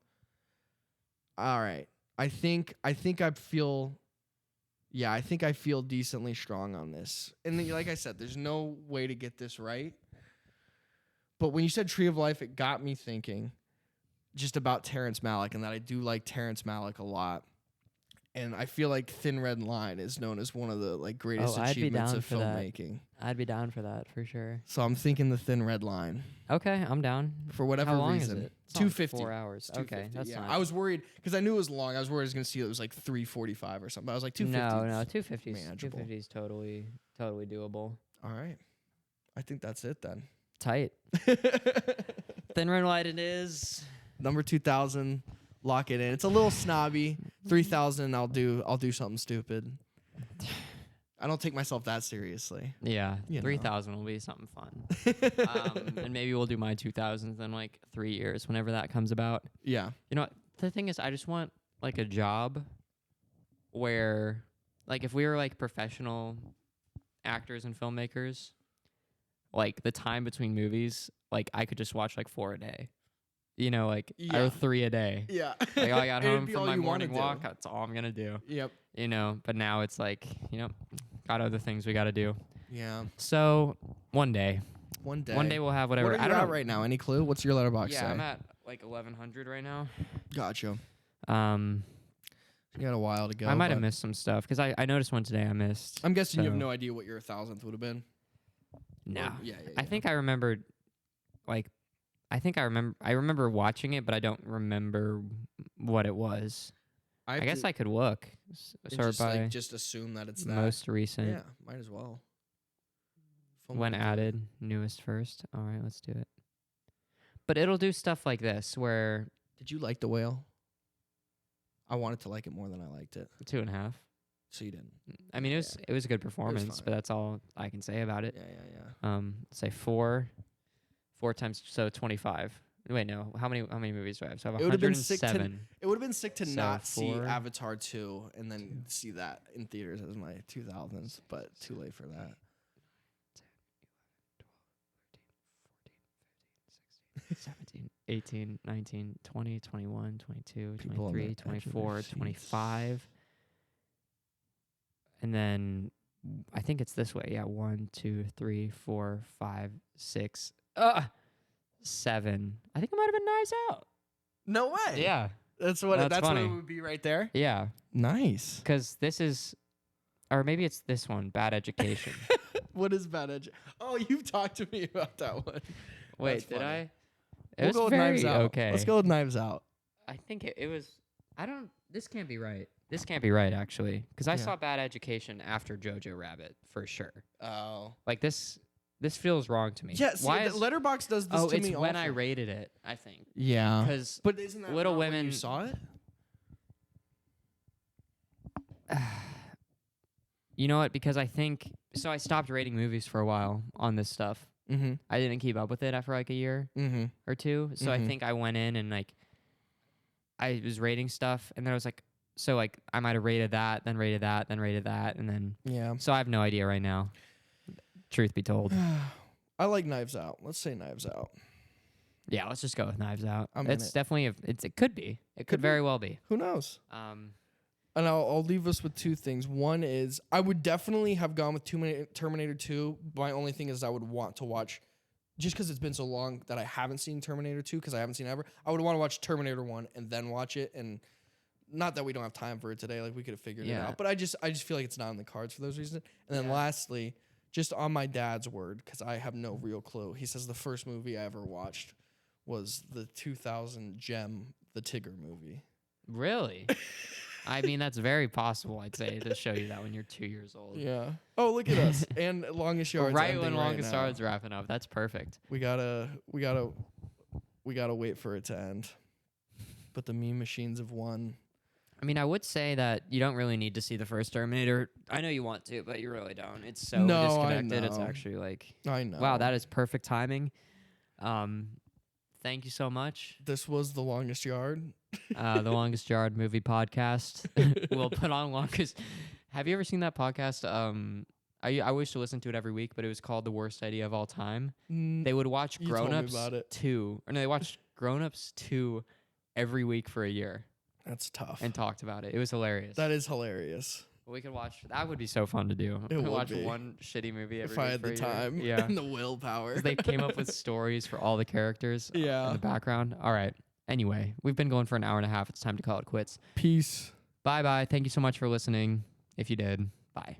All right. I think I feel decently strong on this. And like I said, there's no way to get this right. But when you said Tree of Life, it got me thinking just about Terrence Malick and that I do like Terrence Malick a lot. And I feel like Thin Red Line is known as one of the like greatest achievements of filmmaking. I'd be down for that for sure. So I'm thinking the Thin Red Line. Okay, I'm down. For whatever How long reason. Is it? 250. 4 hours. Okay, that's yeah. not. I was worried because I knew it was long. I was worried I was going to see it was like 3:45 or something. I was like 250. No, 250. Manageable. 250 is totally doable. All right. I think that's it then. Tight. Thin Red Line it is. Number 2000. Lock it in. It's a little snobby. 3000. I'll do something stupid. I don't take myself that seriously. Yeah, You know. 3000 will be something fun. And maybe we'll do my 2000s in like 3 years, whenever that comes about. Yeah. You know what? The thing is, I just want like a job where, like, if we were like professional actors and filmmakers, like the time between movies, like I could just watch like 4 a day. You know, like or 3 a day. Yeah. Like I got home be from all my you morning wanna walk. do. That's all I'm gonna do. Yep. You know, but now it's like, you know, got other things we got to do. Yeah. So one day One day we'll have whatever. What are I you don't at know. right now? Any clue? What's your letterbox Yeah, say? I'm at like 1100 right now. Gotcha. You got a while to go. I might have missed some stuff because I noticed one today I missed. I'm guessing you have so- no idea what your 1000th would have been. No. Or- yeah. I think I remembered, like, I remember watching it, but I don't remember what it was. I guess I could look. Sort just, by just assume that it's that. most recent. Yeah, might as well. when added, newest first. All right, let's do it. But it'll do stuff like this where Did you like The Whale? I wanted to like it more than I liked it. 2.5. So you didn't. I mean, it was a good performance, fine. but that's all I can say about it. Yeah. Say 4 times, so 25. Wait, no. How many movies do I have? So I have It would have been sick 107. It would have been sick to So not see 4, Avatar 2 and then see that in theaters as my 2000s, but too late for that. 17, 18, 19, 20, 21, 22, People on 23, the edge of their 24, seats. 25. And then I think it's this way. Yeah, 1, 2, 3, 4, 5, 6, 7. I think it might have been Knives Out. No way. Yeah. That's what That's what funny. it would be right there. Yeah. Nice. Because this is, or maybe it's this one, Bad Education. What is Bad Edge? Oh, you've talked to me about that one. Wait, That's did funny. I? We'll go with Knives Out. Okay. Let's go with Knives Out. I think it was. This can't be right. This can't be right, actually, because I Yeah. saw Bad Education after Jojo Rabbit for sure. Oh. Like this feels wrong to me. Yeah, see, Why Letterboxd does this to it's me when I also. rated it, I think. Yeah. Because But isn't that Little not when Women you saw it? you know what? Because I think so. I stopped rating movies for a while on this stuff. Mm-hmm. I didn't keep up with it after like a year Mm-hmm. or two. So I Mhm. think I went in and like I was rating stuff, and then I was like, so like I might have rated that, then rated that, then rated that, and then Yeah. so I have no idea right now. Truth be told. I like Knives Out. Let's say Knives Out. Yeah, let's just go with Knives Out. I'm in It's it. definitely it could be. It could be. very well be. Who knows? Um, And I'll leave us with two things. One is I would definitely have gone with Terminator 2. My only thing is I would want to watch, just because it's been so long that I haven't seen Terminator 2, because I haven't seen it ever. I would want to watch Terminator 1 and then watch it. And not that we don't have time for it today. Like, we could have figured it Yeah. out. But I just feel like it's not in the cards for those reasons. And then Yeah. lastly, just on my dad's word, because I have no real clue. He says the first movie I ever watched was the 2000 gem, the Tigger movie. really? I mean, that's very possible. I'd say to show you that when you're 2 years old. Yeah. Oh, look at us. And Longest Yard's Right ending when Longest now. Yard's wrapping up. That's perfect. We gotta wait for it to end. But the meme machines have won. I mean, I would say that you don't really need to see the first Terminator. I know you want to, but you really don't. It's so No, I disconnected. It's know. actually like, I know. wow, that is perfect timing. Thank you so much. This was The Longest Yard. The Longest Yard movie podcast. We'll put on longest. Have you ever seen that podcast? I wish to listen to it every week, but it was called The Worst Idea of All Time. They would watch You told me Grown Ups about it. 2. Or no, they watched Grown Ups 2 every week for a year That's tough. and talked about it. It was hilarious. That is hilarious. We could watch. That would be so fun to do. It would watch be. one shitty movie every If I week had for the a year. time Yeah. and the willpower. 'Cause they came up with stories for all the characters in Yeah. the background. All right. Anyway, we've been going for an hour and a half. It's time to call it quits. Peace. Bye bye. Thank you so much for listening. If you did, bye.